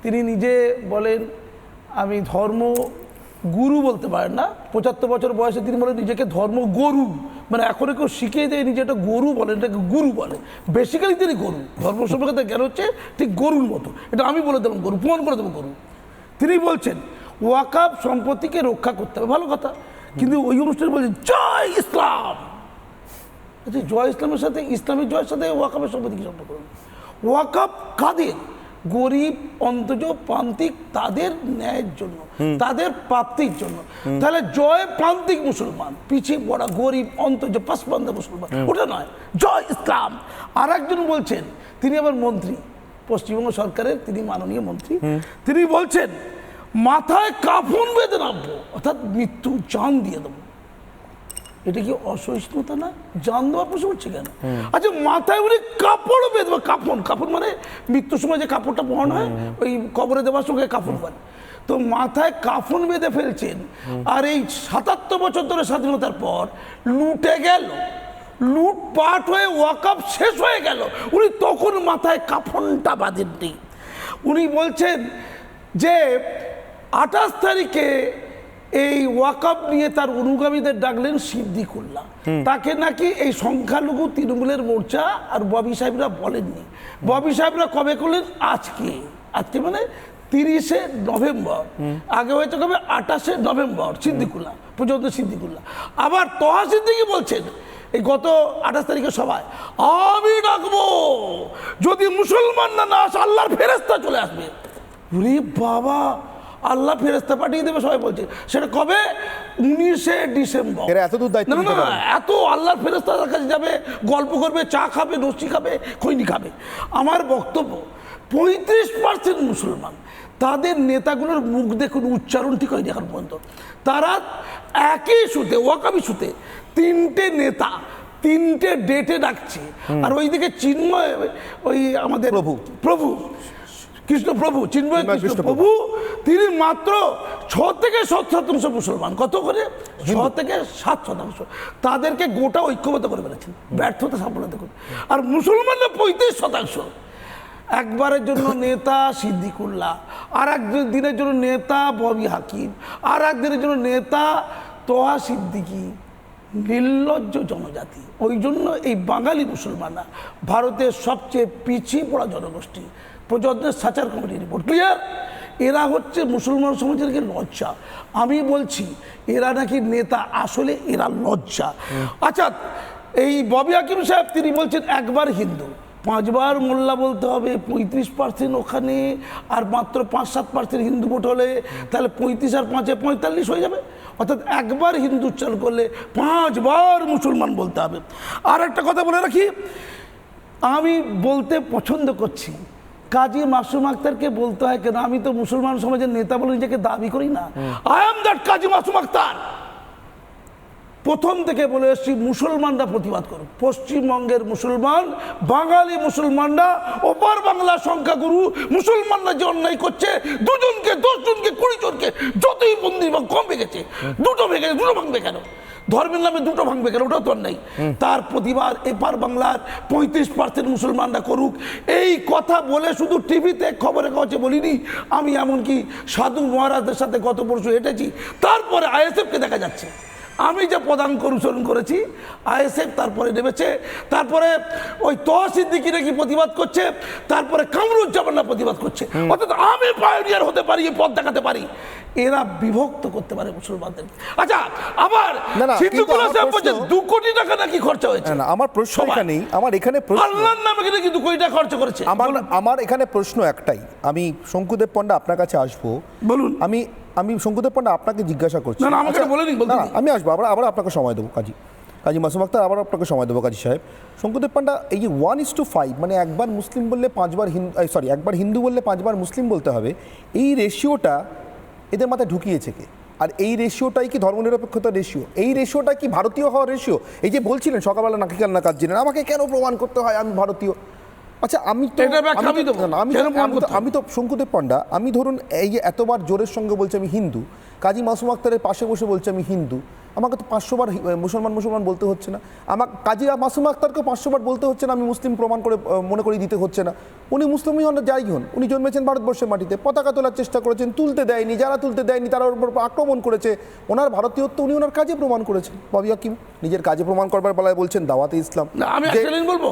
তিনি নিজে বলেন আমি ধর্ম গুরু বলতে পারেন না, 75 বছর বয়সে তিনি বলেন নিজেকে ধর্ম গরু, মানে এখন কেউ শিখিয়ে দেয় নিজে একটা গরু বলেন, এটাকে গুরু বলে। বেসিক্যালি তিনি গরু, ধর্ম সম্পর্কে তার জ্ঞান হচ্ছে ঠিক গরুর মতো, এটা আমি বলে দেবো গরু, প্রমাণ করে দেবো গরু। তিনি বলছেন ওয়াকআপ সম্পত্তিকে রক্ষা করতে হবে, ভালো কথা, কিন্তু ওই অনুষ্ঠানে বলছেন জয় ইসলাম। আচ্ছা, জয় ইসলামের সাথে, ইসলামের জয়ের সাথে ওয়াকআপের সম্পত্তি কি সম্পর্ক? ওয়াকআপ কাদের? গরিব, অন্তজ, প্রান্তিক, তাদের ন্যায়ের জন্য, তাদের প্রাপ্তির জন্য। তাহলে জয় প্রান্তিক মুসলমান, পিছিয়ে পড়া গরিব, অন্তজ, পাসবান্ধা মুসলমান, ওটা নয়, জয় ইসলাম। আর একজন বলছেন, তিনি আবার মন্ত্রী, পশ্চিমবঙ্গ সরকারের তিনি মাননীয় মন্ত্রী, তিনি বলছেন মাথায় কাফন বেঁধে নামবো, অর্থাৎ মৃত্যু জান দিয়ে দেবো। এটা কি অসহিষ্ণুতা না? জান দেওয়ার প্রশ্ন উঠছে কেন? আচ্ছা, মাথায় উনি কাপড়ও বেঁধবে, কাপড় মানে মৃত্যুর সময় যে কাপড়টা পরানো হয়, ওই কবরে দেওয়ার সঙ্গে কাপড় বলে, তো মাথায় কাফন বেঁধে ফেলছেন। আর এই 77 বছর ধরে স্বাধীনতার পর লুটে গেল, লুটপাট হয়ে ওয়াকআপ শেষ হয়ে গেল, উনি তখন মাথায় কাফনটা বাঁধেননি। উনি বলছেন যে 28 তারিখে এই ওয়াকআপ নিয়ে তার অনুগামীদের ডাকলেন সিদ্দিকুল্লাহ, তাকে নাকি এই সংখ্যালঘু তৃণমূলের মোর্চা আর ববি সাহেবরা বলেননি। ববি সাহেবরা কবে করলেন? আজকে মানে 30শে নভেম্বর, আগে হয়তো কবে 28শে নভেম্বর সিদ্দিকুল্লাহ পর্যন্ত সিদ্দিকুল্লাহ। আবার তহা সিদ্দিকি বলছেন এই গত 28 তারিখের সভায়, আমি ডাকবো যদি মুসলমান না আসে আল্লাহর ফেরেশতা চলে আসবে। ওরে বাবা, আল্লাহ ফেরেশতা পাঠিয়ে দেবে সবাই বলছে, সেটা কবে? 19শে ডিসেম্বর। না, এত আল্লাহর ফেরেশতা তার কাছে যাবে, গল্প করবে, চা খাবে, লস্যি খাবে, খৈনি খাবে। আমার বক্তব্য, 35% মুসলমান, তাদের নেতাগুলোর মুখ দেখুন, উচ্চারণ ঠিক হয়নি এখন পর্যন্ত। তারা একই ইস্যুতে, ওয়াকআপ ইস্যুতে 3টে নেতা 3টে ডেটে ডাকছে। আর ওইদিকে চিন্ময়, ওই আমাদের প্রভু কৃষ্ণ প্রভু, চিন্ময় কৃষ্ণ প্রভু, তিনি মাত্র 6 থেকে 7% মুসলমান, কত করে? 6 থেকে 7%। তাদেরকে গোটা ঐক্যবদ্ধ করে ফেলেছেন, ব্যর্থতা সাফল্যতা করে। আর মুসলমানরা 35%। একবারের জন্য নেতা সিদ্দিকুল্লাহ, আর এক দিনের জন্য নেতা ববি হাকিম, আর এক দিনের জন্য নেতা তোহা সিদ্দিকি। নির্লজ্জ জনজাতি। ওই জন্য এই বাঙালি মুসলমানরা ভারতের সবচেয়ে পিছিয়ে পড়া জনগোষ্ঠী। প্রজন্মের সাচার কমিটি রিপোর্ট ক্লিয়ার। এরা হচ্ছে মুসলমান সমাজের লজ্জা। আমি বলছি এরা নাকি নেতা, আসলে এরা লজ্জা। আচ্ছা, এই ববি হাকিম সাহেব তিনি বলছেন একবার হিন্দু, 5 বার মোল্লা বলতে হবে, 35% ওখানে, আর মাত্র 5-7% হিন্দু ভোট হলে তাহলে 35 আর 5-এ 45 হয়ে যাবে। অর্থাৎ একবার হিন্দু উচ্চারণ করলে 5 বার মুসলমান বলতে হবে। আর একটা কথা বলে রাখি, আমি বলতে পছন্দ করছি, কাজী মাসুম আক্তারকে বলতে হয় কেন? আমি তো মুসলমান সমাজের নেতা বলে নিজেকে দাবি করি না। আই এম দ্যাট কাজী মাসুম আক্তার। প্রথম থেকে বলে এসেছি মুসলমানরা প্রতিবাদ করুক। পশ্চিমবঙ্গের মুসলমান, বাঙালি মুসলমানরা, ওপার বাংলার সংখ্যাগুরু মুসলমানরা যে অন্যায় করছে, 2 জনকে 10 জনকে 20 জনকে যতই বন্দি বা কম ভেঙেছে, 2টো ভেঙেছে, 2টো ভাঙবে কেন? ধর্মের নামে 2টো ভাঙবে কেন? ওটাও তো অন্যায়। তার প্রতিবাদ এপার বাংলার 35% মুসলমানরা করুক। এই কথা বলে শুধু টিভিতে খবরের কাগজে বলিনি, আমি এমনকি সাধু মহারাজদের সাথে গত পরশু হেঁটেছি, তারপরে আইএসএফকে দেখা যাচ্ছে। আমি যে প্রধান অনুসরণ করেছি, আইএসএফ তারপরে নেমেছে, তারপরে ওই তহসিদ্দিকি নাকি প্রতিবাদ করছে, তারপরে কামরুজ্জামানরা প্রতিবাদ করছে। অর্থাৎ আমি পায়োনিয়ার হতে পারি, এই পথ দেখাতে পারি, এরা বিভক্ত করতে পারে মুসলমানদের। আচ্ছা, আবার সিদ্দিকুল্লাহ সাহেব বলছেন 2 কোটি টাকা নাকি খরচা হয়েছে। না, আমার প্রশ্ন এখানেই, আমার এখানে প্রশ্ন, আল্লাহর নামে নাকি 2 কোটি টাকা খরচা করেছে। আমার এখানে প্রশ্ন একটাই, আমি শঙ্কুদেব পণ্ডা আপনার কাছে আসবো। বলুন। আমি শঙ্কুদেব পণ্ডা আপনাকে জিজ্ঞাসা করছি। না, আমাকে বলে দিন। আমি আসবো, আবার আপনাকে সময় দেবো কাজী মাসুম আক্তার, আবার আপনাকে সময় দেবো কাজী সাহেব। শঙ্কুদেব পণ্ডা, এই যে 1:5, মানে একবার মুসলিম বললে 5 বার হিন্দু, সরি, একবার হিন্দু বললে 5 বার মুসলিম বলতে হবে, এই রেশিওটা এদের মাথায় ঢুকিয়েছে কে? আর এই রেশিওটাই কি ধর্মনিরপেক্ষতার রেশিও? এই রেশিওটা কি ভারতীয় হওয়ার রেশিও? এই যে বলছিলেন সকালবেলা নাকি কাল না কাজ জেনেন, আমাকে কেন প্রমাণ করতে হয় আমি ভারতীয়? আচ্ছা, আমি তো শঙ্কুদেব পণ্ডা, আমি ধরুন এই যে এতবার জোরের সঙ্গে বলছি আমি হিন্দু, কাজী মাসুম আক্তারের পাশে বসে বলছে আমি হিন্দু, আমাকে তো 500 বার মুসলমান বলতে হচ্ছে না। আমাকে কাজী মাসুম আক্তারকে 500 বার বলতে হচ্ছে না আমি মুসলিম প্রমাণ করে মনে করিয়ে দিতে হচ্ছে না। উনি মুসলিমই হন, যাই হন, উনি জন্মেছেন ভারতবর্ষের মাটিতে, পতাকা তোলার চেষ্টা করেছেন, তুলতে দেয়নি, যারা তুলতে দেয়নি তারা ওর উপর আক্রমণ করেছে। ওনার ভারতীয়ত্ব উনি ওনার কাজে প্রমাণ করেছেন। ববি হাকিম নিজের কাজে প্রমাণ করবার বেলায় বলছেন দাওয়াতে ইসলাম। আমি একটা লাইন বলবো,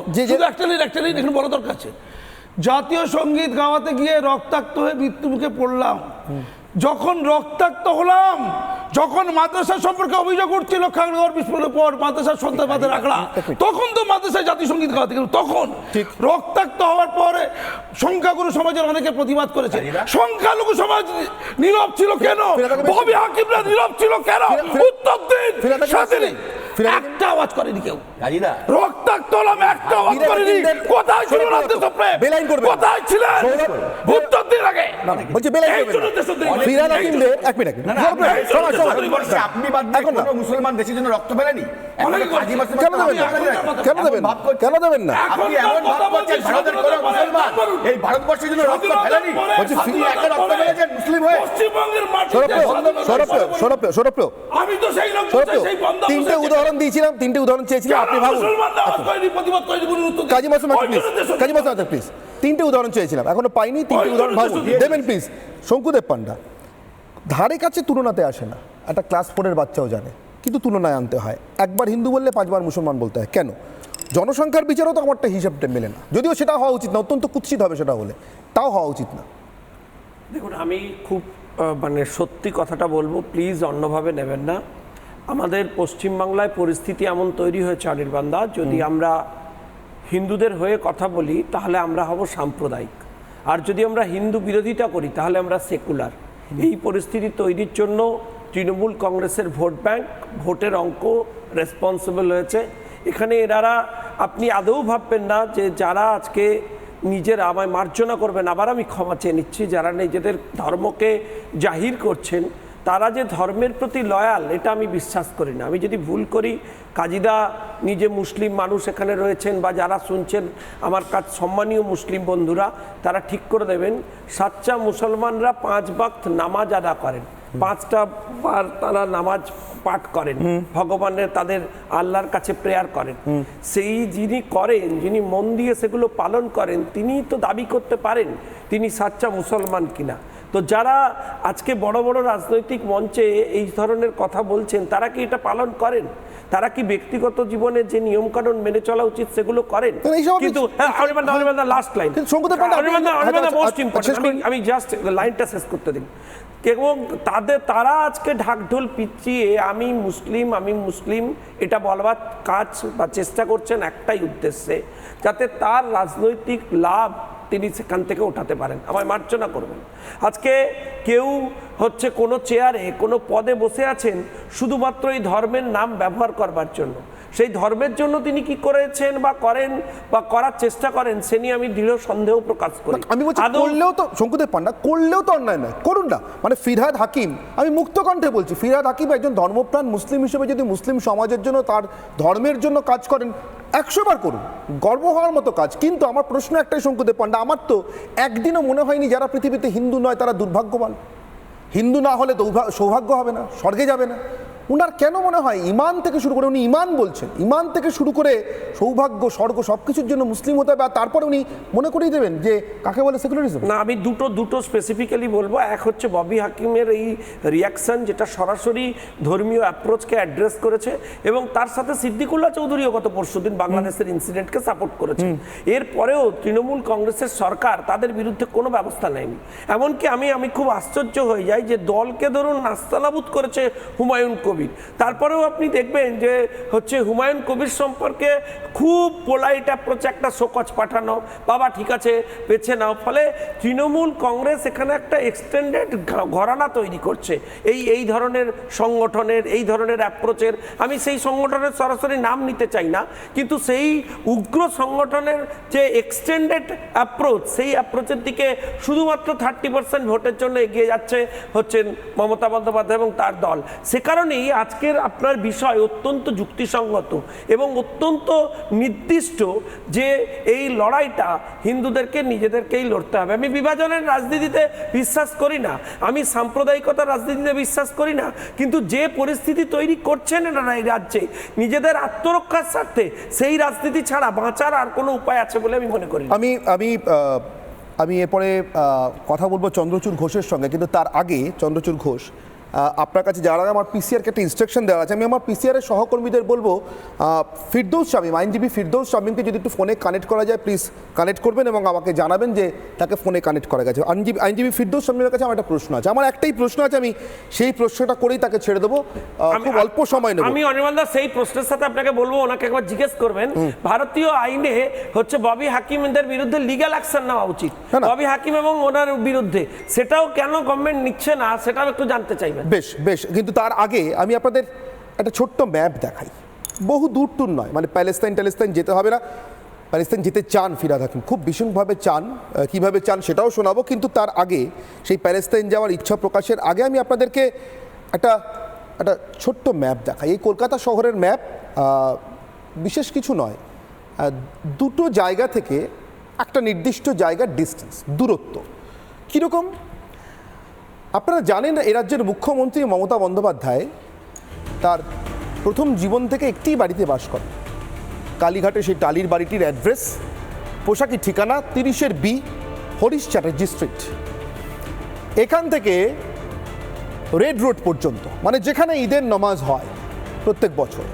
একটা লাইন এখানে বড় দরকার আছে। জাতীয় সঙ্গীত গাওয়াতে গিয়ে রক্তাক্ত হয়ে মৃত্যুমুখে পড়লাম। যখন রক্তাক্ত হলাম, যখন মাদ্রাসা সম্পর্কে অভিযোগ উঠছিল খাগড়াগড় বিস্ফোরণের পর মাদ্রাসার সন্ত্রাসবাদের আখড়া, তখন তো মাদ্রাসায় জাতীয় সঙ্গীত গাওয়াতে গেল। তখন রক্তাক্ত হওয়ার পরে সংখ্যাগুরু সমাজের অনেকে প্রতিবাদ করেছে। সংখ্যালঘু সমাজ নীরব ছিল কেন? ববি হাকিমরা নীরব ছিল কেন? উত্তর দিন। একটা আওয়াজ করেনি কেউ। রক্তাক্ত হলাম, একটা আওয়াজ করেনি। কোথায় ছিল রাষ্ট্রপ্রেম? কোথায় ছিলেন? উত্তর দিন আগে। বলছি বেলাইন করবেন। ফিরহাদ হাকিমদের এক মিনিট, আপনি বাদ দিয়ে কোনো মুসলমান দেশের জন্য রক্ত ফেলেনি? কেন দেবেন না? আপনি এমন ভাব করছেন ভারতের কোনো মুসলমান এই ভারতবর্ষের জন্য রক্ত ফেলেনি? আপনি একা রক্ত ফেলেছেন মুসলিম হয়ে? পশ্চিমবঙ্গের মাটিতে সৌরভ, আমি তো সেই লোক, সেই বন্ধ। 3টে উদাহরণ দিয়েছিলাম, 3টে উদাহরণ চেয়েছিলাম, আপনি ভাবুন। কাজী মাসুম আক্তার প্লিজ, 3টে উদাহরণ চেয়েছিলাম, এখনো পাইনি, 3টে উদাহরণ ভাবুন, দেবেন প্লিজ। শঙ্কুদেব পণ্ডা, ধারে কাছে তুলনাতে আসে না, একটা ক্লাস 4-এর বাচ্চাও জানে, কিন্তু তুলনায় আনতে হয়। একবার হিন্দু বললে 5 বার মুসলমান বলতে হয় কেন? জনসংখ্যার বিচারও তো আমারটা হিসাবটা মেলে না, যদিও সেটা হওয়া উচিত না, অত্যন্ত কুৎসিত হবে সেটা হলে, তাও হওয়া উচিত না। দেখুন, আমি খুব মানে সত্যি কথাটা বলবো, প্লিজ অন্যভাবে নেবেন না। আমাদের পশ্চিমবাংলায় পরিস্থিতি এমন তৈরি হয়েছে অনির্বাণদা, যদি আমরা হিন্দুদের হয়ে কথা বলি তাহলে আমরা হব সাম্প্রদায়িক, আর যদি আমরা হিন্দু বিরোধিতা করি তাহলে আমরা সেকুলার। এই পরিস্থিতি তৈরির জন্য তৃণমূল কংগ্রেসের ভোট ব্যাংক, ভোটের অঙ্ক রেসপন্সিবল হয়েছে। এখানে এনারা, আপনি আদৌ ভাববেন না যে যারা আজকে নিজের আমায় মার্জনা করবেন, আবার আমি ক্ষমা চেয়ে নিচ্ছি, যারা নিজেদের ধর্মকে জাহির করছেন তারা যে ধর্মের প্রতি লয়াল, এটা আমি বিশ্বাস করি না। আমি যদি ভুল করি, কাজীদা নিজে মুসলিম মানুষ এখানে রয়েছেন, বা যারা শুনছেন আমার কাছে সম্মানীয় মুসলিম বন্ধুরা, তারা ঠিক করে দেবেন। সাচ্চা মুসলমানরা 5 ওয়াক্ত নামাজ আদা করেন, 5টা বার তারা নামাজ পাঠ করেন, ভগবানের তাদের আল্লাহর কাছে প্রেয়ার করেন। সেই যিনি করেন, যিনি মন দিয়ে সেগুলো পালন করেন, তিনি তো দাবি করতে পারেন তিনি সাচ্চা মুসলমান কিনা। তো যারা আজকে বড় বড় রাজনৈতিক মঞ্চে এই ধরনের কথা বলছেন তারা কি এটা পালন করেন? তারা কি ব্যক্তিগত জীবনে যে নিয়মকানুন মেনে চলা উচিত সেগুলো করেন? কিন্তু লাস্ট লাইন, আমি জাস্ট লাইনটা শেষ করতে দিন। এবং তারা আজকে ঢাকঢোল পিছিয়ে আমি মুসলিম এটা বলবার কাজ বা চেষ্টা করছেন একটাই উদ্দেশ্যে, যাতে তার রাজনৈতিক লাভ তিনি সেখান থেকে উঠাতে পারেন। আমায় মার্জনা করবেন, আজকে কেউ হচ্ছে কোনো চেয়ারে কোনো পদে বসে আছেন শুধুমাত্র এই ধর্মের নাম ব্যবহার করবার জন্য। সেই ধর্মের জন্য তিনি কি করেছেন বা করেন বা করার চেষ্টা করেন সে নিয়ে আমি দৃঢ় সন্দেহ প্রকাশ করি। আমি বলছি করলেও তো শঙ্কুদেব পান্ডা করলেও তো অন্যায় নয়, করুন না। মানে ফিরহাদ হাকিম, আমি মুক্ত কণ্ঠে বলছি, ফিরহাদ হাকিম একজন ধর্মপ্রাণ মুসলিম হিসেবে যদি মুসলিম সমাজের জন্য তার ধর্মের জন্য কাজ করেন 100 বার করুন, গর্ব হওয়ার মতো কাজ। কিন্তু আমার প্রশ্ন একটাই শঙ্কুদেব পান্ডা, আমার তো একদিনও মনে হয়নি যারা পৃথিবীতে হিন্দু নয় তারা দুর্ভাগ্যবান। হিন্দু না হলে সৌভাগ্য হবে না, স্বর্গে যাবে না। উনার কেন মনে হয় ইমান থেকে শুরু করে, উনি ইমান বলছেন, ইমান থেকে শুরু করে সৌভাগ্য স্বর্গ সব কিছুর জন্য মুসলিম হতে হবে, আর তারপরে উনি মনে করিয়ে দেবেন যে কাকে বলে সেকুলারিজম? না, আমি দুটো স্পেসিফিক্যালি বলবো। এক হচ্ছে ববি হাকিমের এই রিয়াকশন, যেটা সরাসরি ধর্মীয় অ্যাপ্রোচকে অ্যাড্রেস করেছে, এবং তার সাথে সিদ্দিকুল্লাহ চৌধুরীও গত পরশুদিন বাংলাদেশের ইনসিডেন্টকে সাপোর্ট করেছে। এরপরেও তৃণমূল কংগ্রেসের সরকার তাদের বিরুদ্ধে কোনো ব্যবস্থা নেয়নি। এমনকি আমি খুব আশ্চর্য হয়ে যাই যে দলকে ধরুন নাস্তানাবুদ করেছে হুমায়ুন কবির, তারপরেও আপনি দেখবেন যে হচ্ছে হুমায়ুন কবির সম্পর্কে খুব পোলাইট অ্যাপ্রোচে একটা শোকজ পাঠানো, বাবা ঠিক আছে বেছে নাও। ফলে তৃণমূল কংগ্রেস এখানে একটা এক্সটেন্ডেড ঘরানা তৈরি করছে এই ধরনের সংগঠনের, এই ধরনের অ্যাপ্রোচের। আমি সেই সংগঠনের সরাসরি নাম নিতে চাই না, কিন্তু সেই উগ্র সংগঠনের যে এক্সটেন্ডেড অ্যাপ্রোচ, সেই অ্যাপ্রোচের দিকে শুধুমাত্র 30% ভোটের জন্য এগিয়ে যাচ্ছে হচ্ছেন মমতা বন্দ্যোপাধ্যায় এবং তার দল। সে কারণেই আজকের আপনার বিষয় অত্যন্ত যুক্তিসঙ্গত এবং অত্যন্ত নির্দিষ্ট যে এই লড়াইটা হিন্দুদেরকে নিজেদেরকেই লড়তে হবে। আমি বিভাজনের রাজনীতিতে বিশ্বাস করি না, আমি সাম্প্রদায়িকতার রাজনীতিতে বিশ্বাস করি না, কিন্তু যে পরিস্থিতি তৈরি করছেন এনারা এই রাজ্যে নিজেদের আত্মরক্ষার স্বার্থে, সেই রাজনীতি ছাড়া বাঁচার আর কোনো উপায় আছে বলে আমি মনে করি না। আমি এরপরে কথা বলবো চন্দ্রচূড় ঘোষের সঙ্গে, কিন্তু তার আগে চন্দ্রচূড় ঘোষ আপনার কাছে যাওয়ার আগে আমার পিসিআরকে একটা ইনস্ট্রাকশন দেওয়া আছে। আমি আমার পিসিআরের সহকর্মীদের বলবো ফিরদৌস শামীম, আইনজীবী ফিরদৌস শামীমকে যদি একটু ফোনে কানেক্ট করা যায় প্লিজ কানেক্ট করবেন এবং আমাকে জানাবেন যে তাকে ফোনে কানেক্ট করা গেছে। আইনজীবী ফিরদৌস শামীমের কাছে আমার একটা প্রশ্ন আছে, আমার একটাই প্রশ্ন আছে, আমি সেই প্রশ্নটা করেই তাকে ছেড়ে দেবো, খুব অল্প সময় নেব। আমি অনির্বাণদা সেই প্রশ্নের সাথে আপনাকে বলবো ওনাকে একবার জিজ্ঞেস করবেন ভারতীয় আইনে হচ্ছে ববি হাকিমদের বিরুদ্ধে লিগ্যাল অ্যাকশন নেওয়া উচিত, ববি হাকিম এবং ওনার বিরুদ্ধে, সেটাও কেন গভর্নমেন্ট নিচ্ছে না সেটাও একটু জানতে চাইবেন। বেশ, কিন্তু তার আগে আমি আপনাদের একটা ছোট্ট ম্যাপ দেখাই, বহু দূর টুর নয়, মানে প্যালেস্তাইন যেতে হবে না, প্যালেস্তাইন যেতে চান ফিরহাদ হাকিম, খুব ভীষণভাবে চান, কিভাবে চান সেটাও শোনাবো, কিন্তু তার আগে সেই প্যালেস্তাইন যাওয়ার ইচ্ছা প্রকাশের আগে আমি আপনাদেরকে একটা ছোট্ট ম্যাপ দেখাই। এই কলকাতা শহরের ম্যাপ, বিশেষ কিছু নয়, দুটো জায়গা থেকে একটা নির্দিষ্ট জায়গার ডিস্টেন্স, দূরত্ব কীরকম আপনারা জানেন। এ রাজ্যের মুখ্যমন্ত্রী মমতা বন্দ্যোপাধ্যায় তার প্রথম জীবন থেকে একটি বাড়িতে বাস করেন, কালীঘাটে সেই টালির বাড়িটির অ্যাড্রেস, পোশাকি ঠিকানা 30B হরিশ চ্যাটার্জি স্ট্রিট। এখান থেকে রেড রোড পর্যন্ত, মানে যেখানে ঈদের নামাজ হয় প্রত্যেক বছর,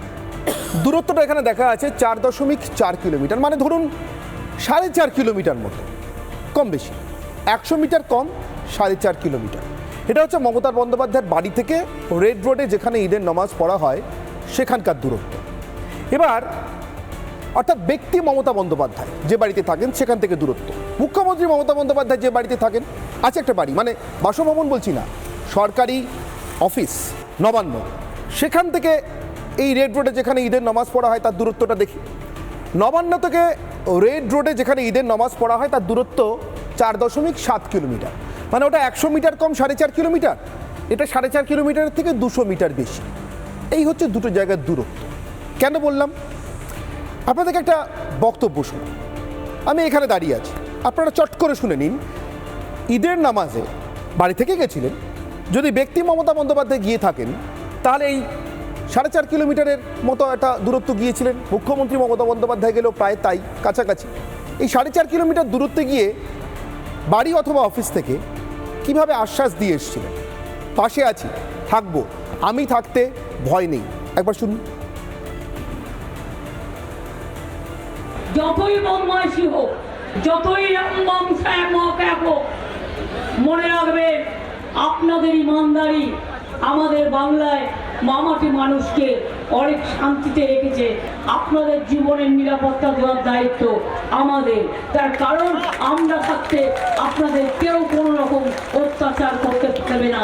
দূরত্বটা এখানে দেখা আছে 4.4 কিলোমিটার, মানে ধরুন 4.5 কিলোমিটার মতো, কম বেশি 100 মিটার কম 4.5 কিলোমিটার। এটা হচ্ছে মমতা বন্দ্যোপাধ্যায়ের বাড়ি থেকে রেড রোডে যেখানে ঈদের নামাজ পড়া হয় সেখানকার দূরত্ব। এবার অর্থাৎ ব্যক্তি মমতা বন্দ্যোপাধ্যায় যে বাড়িতে থাকেন সেখান থেকে দূরত্ব, মুখ্যমন্ত্রী মমতা বন্দ্যোপাধ্যায় যে বাড়িতে থাকেন, আছে একটা বাড়ি, মানে বাসভবন বলছি না, সরকারি অফিস নবান্ন, সেখান থেকে এই রেড রোডে যেখানে ঈদের নামাজ পড়া হয় তার দূরত্বটা দেখি। নবান্ন থেকে রেড রোডে যেখানে ঈদের নামাজ পড়া হয় তার দূরত্ব 4.7 কিলোমিটার, মানে ওটা 100 মিটার কম 4.5 কিলোমিটার, এটা 4.5 কিলোমিটারের থেকে 200 মিটার বেশি। এই হচ্ছে দুটো জায়গার দূরত্ব। কেন বললাম আপনাদেরকে একটা বক্তব্য শুনুন, আমি এখানে দাঁড়িয়ে আছি, আপনারা চট করে শুনে নিন। ঈদের নামাজে বাড়ি থেকে গেছিলেন, যদি ব্যক্তি মমতা বন্দ্যোপাধ্যায় গিয়ে থাকেন তাহলে এই 4.5 কিলোমিটারের মতো একটা দূরত্ব গিয়েছিলেন, মুখ্যমন্ত্রী মমতা বন্দ্যোপাধ্যায় গেলেও প্রায় তাই কাছাকাছি। এই 4.5 কিলোমিটার দূরত্বে গিয়ে বাড়ি অথবা অফিস থেকে কিভাবে আশ্বাস দিয়ে এসেছিলেন, পাশে আছি, থাকবো, আমি থাকতে ভয় নেই, একবার শুনুন। যতই বদমাইশি হোক, যতই রামবাম শ্যাম হোক, মনে রাখবেন আপনাদের ইমানদারি আমাদের বাংলায় মামাটি মানুষকে অনেক শান্তিতে রেখেছে। আপনাদের জীবনের নিরাপত্তা দেওয়ার দায়িত্ব আমাদের, তার কারণ আমরা থাকতে আপনাদের কেউ কোনো রকম অত্যাচার করতে পারবে না।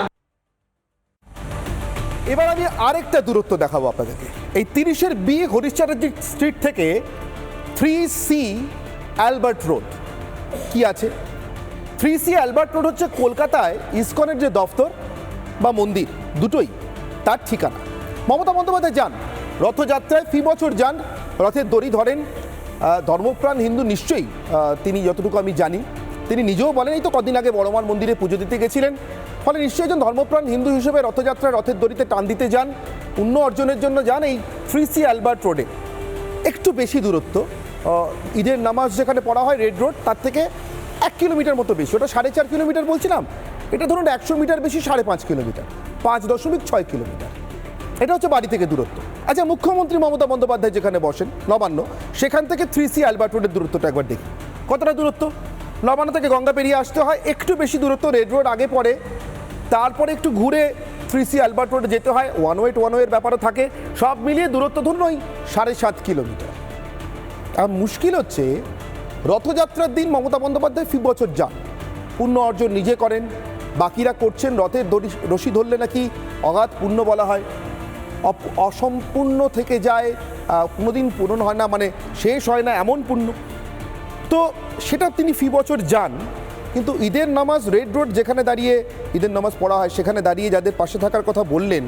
এবার আমি আরেকটা দূরত্ব দেখাবো আপনাদেরকে। এই 30-এর বি হরিশ চ্যাটার্জি স্ট্রিট থেকে 3C অ্যালবার্ট রোড কি আছে? 3C অ্যালবার্ট রোড হচ্ছে কলকাতায় ইসকনের যে দফতর বা মন্দির দুটোই তার ঠিকানা। মমতা বন্দ্যোপাধ্যায় যান রথযাত্রায়, ফি বছর যান, রথের দড়ি ধরেন। ধর্মপ্রাণ হিন্দু নিশ্চয়ই তিনি, যতটুকু আমি জানি, তিনি নিজেও বলেন এই তো কদিন আগে বড়মার মন্দিরে পুজো দিতে গেছিলেন, ফলে নিশ্চয়ই একজন ধর্মপ্রাণ হিন্দু হিসেবে রথযাত্রায় রথের দড়িতে টান দিতে যান, পুণ্য অর্জনের জন্য যান। এই 3C অ্যালবার্ট রোডে একটু বেশি দূরত্ব, ঈদের নামাজ যেখানে পড়া হয় রেড রোড, তার থেকে 1 কিলোমিটার মতো বেশি। ওটা 4.5 কিলোমিটার বলছিলাম, এটা ধরুন 100 মিটার বেশি, 5.5 কিলোমিটার, 5.6 কিলোমিটার। এটা হচ্ছে বাড়ি থেকে দূরত্ব। আচ্ছা, মুখ্যমন্ত্রী মমতা বন্দ্যোপাধ্যায় যেখানে বসেন নবান্ন, সেখান থেকে 3C অ্যালবার্ট রোডের দূরত্বটা একবার দেখি কতটা দূরত্ব। নবান্ন থেকে গঙ্গা পেরিয়ে আসতে হয়, একটু বেশি দূরত্ব, রেড রোড আগে পড়ে, তারপরে একটু ঘুরে 3C অ্যালবার্ট রোডে যেতে হয়, ওয়ান ওয়ের ব্যাপারও থাকে, সব মিলিয়ে দূরত্ব ধরুন ওই 7.5 কিলোমিটার। আর মুশকিল হচ্ছে রথযাত্রার দিন মমতা বন্দ্যোপাধ্যায় ফি বছর যান, পুণ্য অর্জন নিজে করেন, বাকিরা করছেন, রথের রশি ধরলে নাকি অগাধ পুণ্য বলা হয়, অসম্পূর্ণ থেকে যায়, কোনোদিন পূরণ হয় না, মানে শেষ হয় না এমন পুণ্য। তো সেটা তিনি ফি বছর যান, কিন্তু ঈদের নামাজ রেড রোড যেখানে দাঁড়িয়ে ঈদের নামাজ পড়া হয়, সেখানে দাঁড়িয়ে যাদের পাশে থাকার কথা বললেন,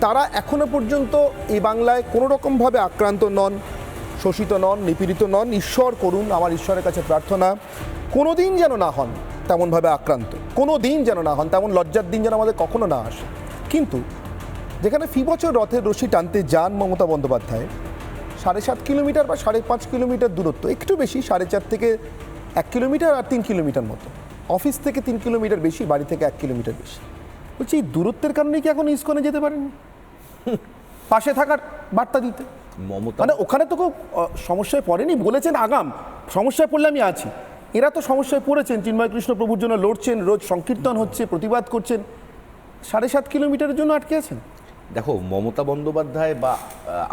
তারা এখনো পর্যন্ত এই বাংলায় কোনো রকমভাবে আক্রান্ত নন, শোষিত নন, নিপীড়িত নন। ঈশ্বর করুন, আমার ঈশ্বরের কাছে প্রার্থনা কোনো দিন যেন না হন তেমনভাবে আক্রান্ত, কোনো দিন যেন না হন, তেমন লজ্জার দিন যেন আমাদের কখনো না আসে। কিন্তু যেখানে ফি বছর রথের রশি টানতে যান মমতা বন্দ্যোপাধ্যায়, 7.5 কিলোমিটার বা 5.5 কিলোমিটার দূরত্ব, একটু বেশি, 4.5 থেকে 1 কিলোমিটার আর 3 কিলোমিটার মতো, অফিস থেকে 3 কিলোমিটার বেশি, বাড়ি থেকে 1 কিলোমিটার বেশি। বলছি এই দূরত্বের কারণে কি এখন ইসকনে যেতে পারেন পাশে থাকার বার্তা দিতে? মমতা মানে ওখানে তো খুব সমস্যায় পড়েনি, বলেছেন আগাম সমস্যায় পড়লে আমি আছি। এরা তো সমস্যায় পড়েছেন, চিন্ময় কৃষ্ণ প্রভুর জন্য লড়ছেন, রোজ সংকীর্তন হচ্ছে, প্রতিবাদ করছেন, 7.5 কিলোমিটারের জন্য আটকে আছেন। দেখো, মমতা বন্দ্যোপাধ্যায় বা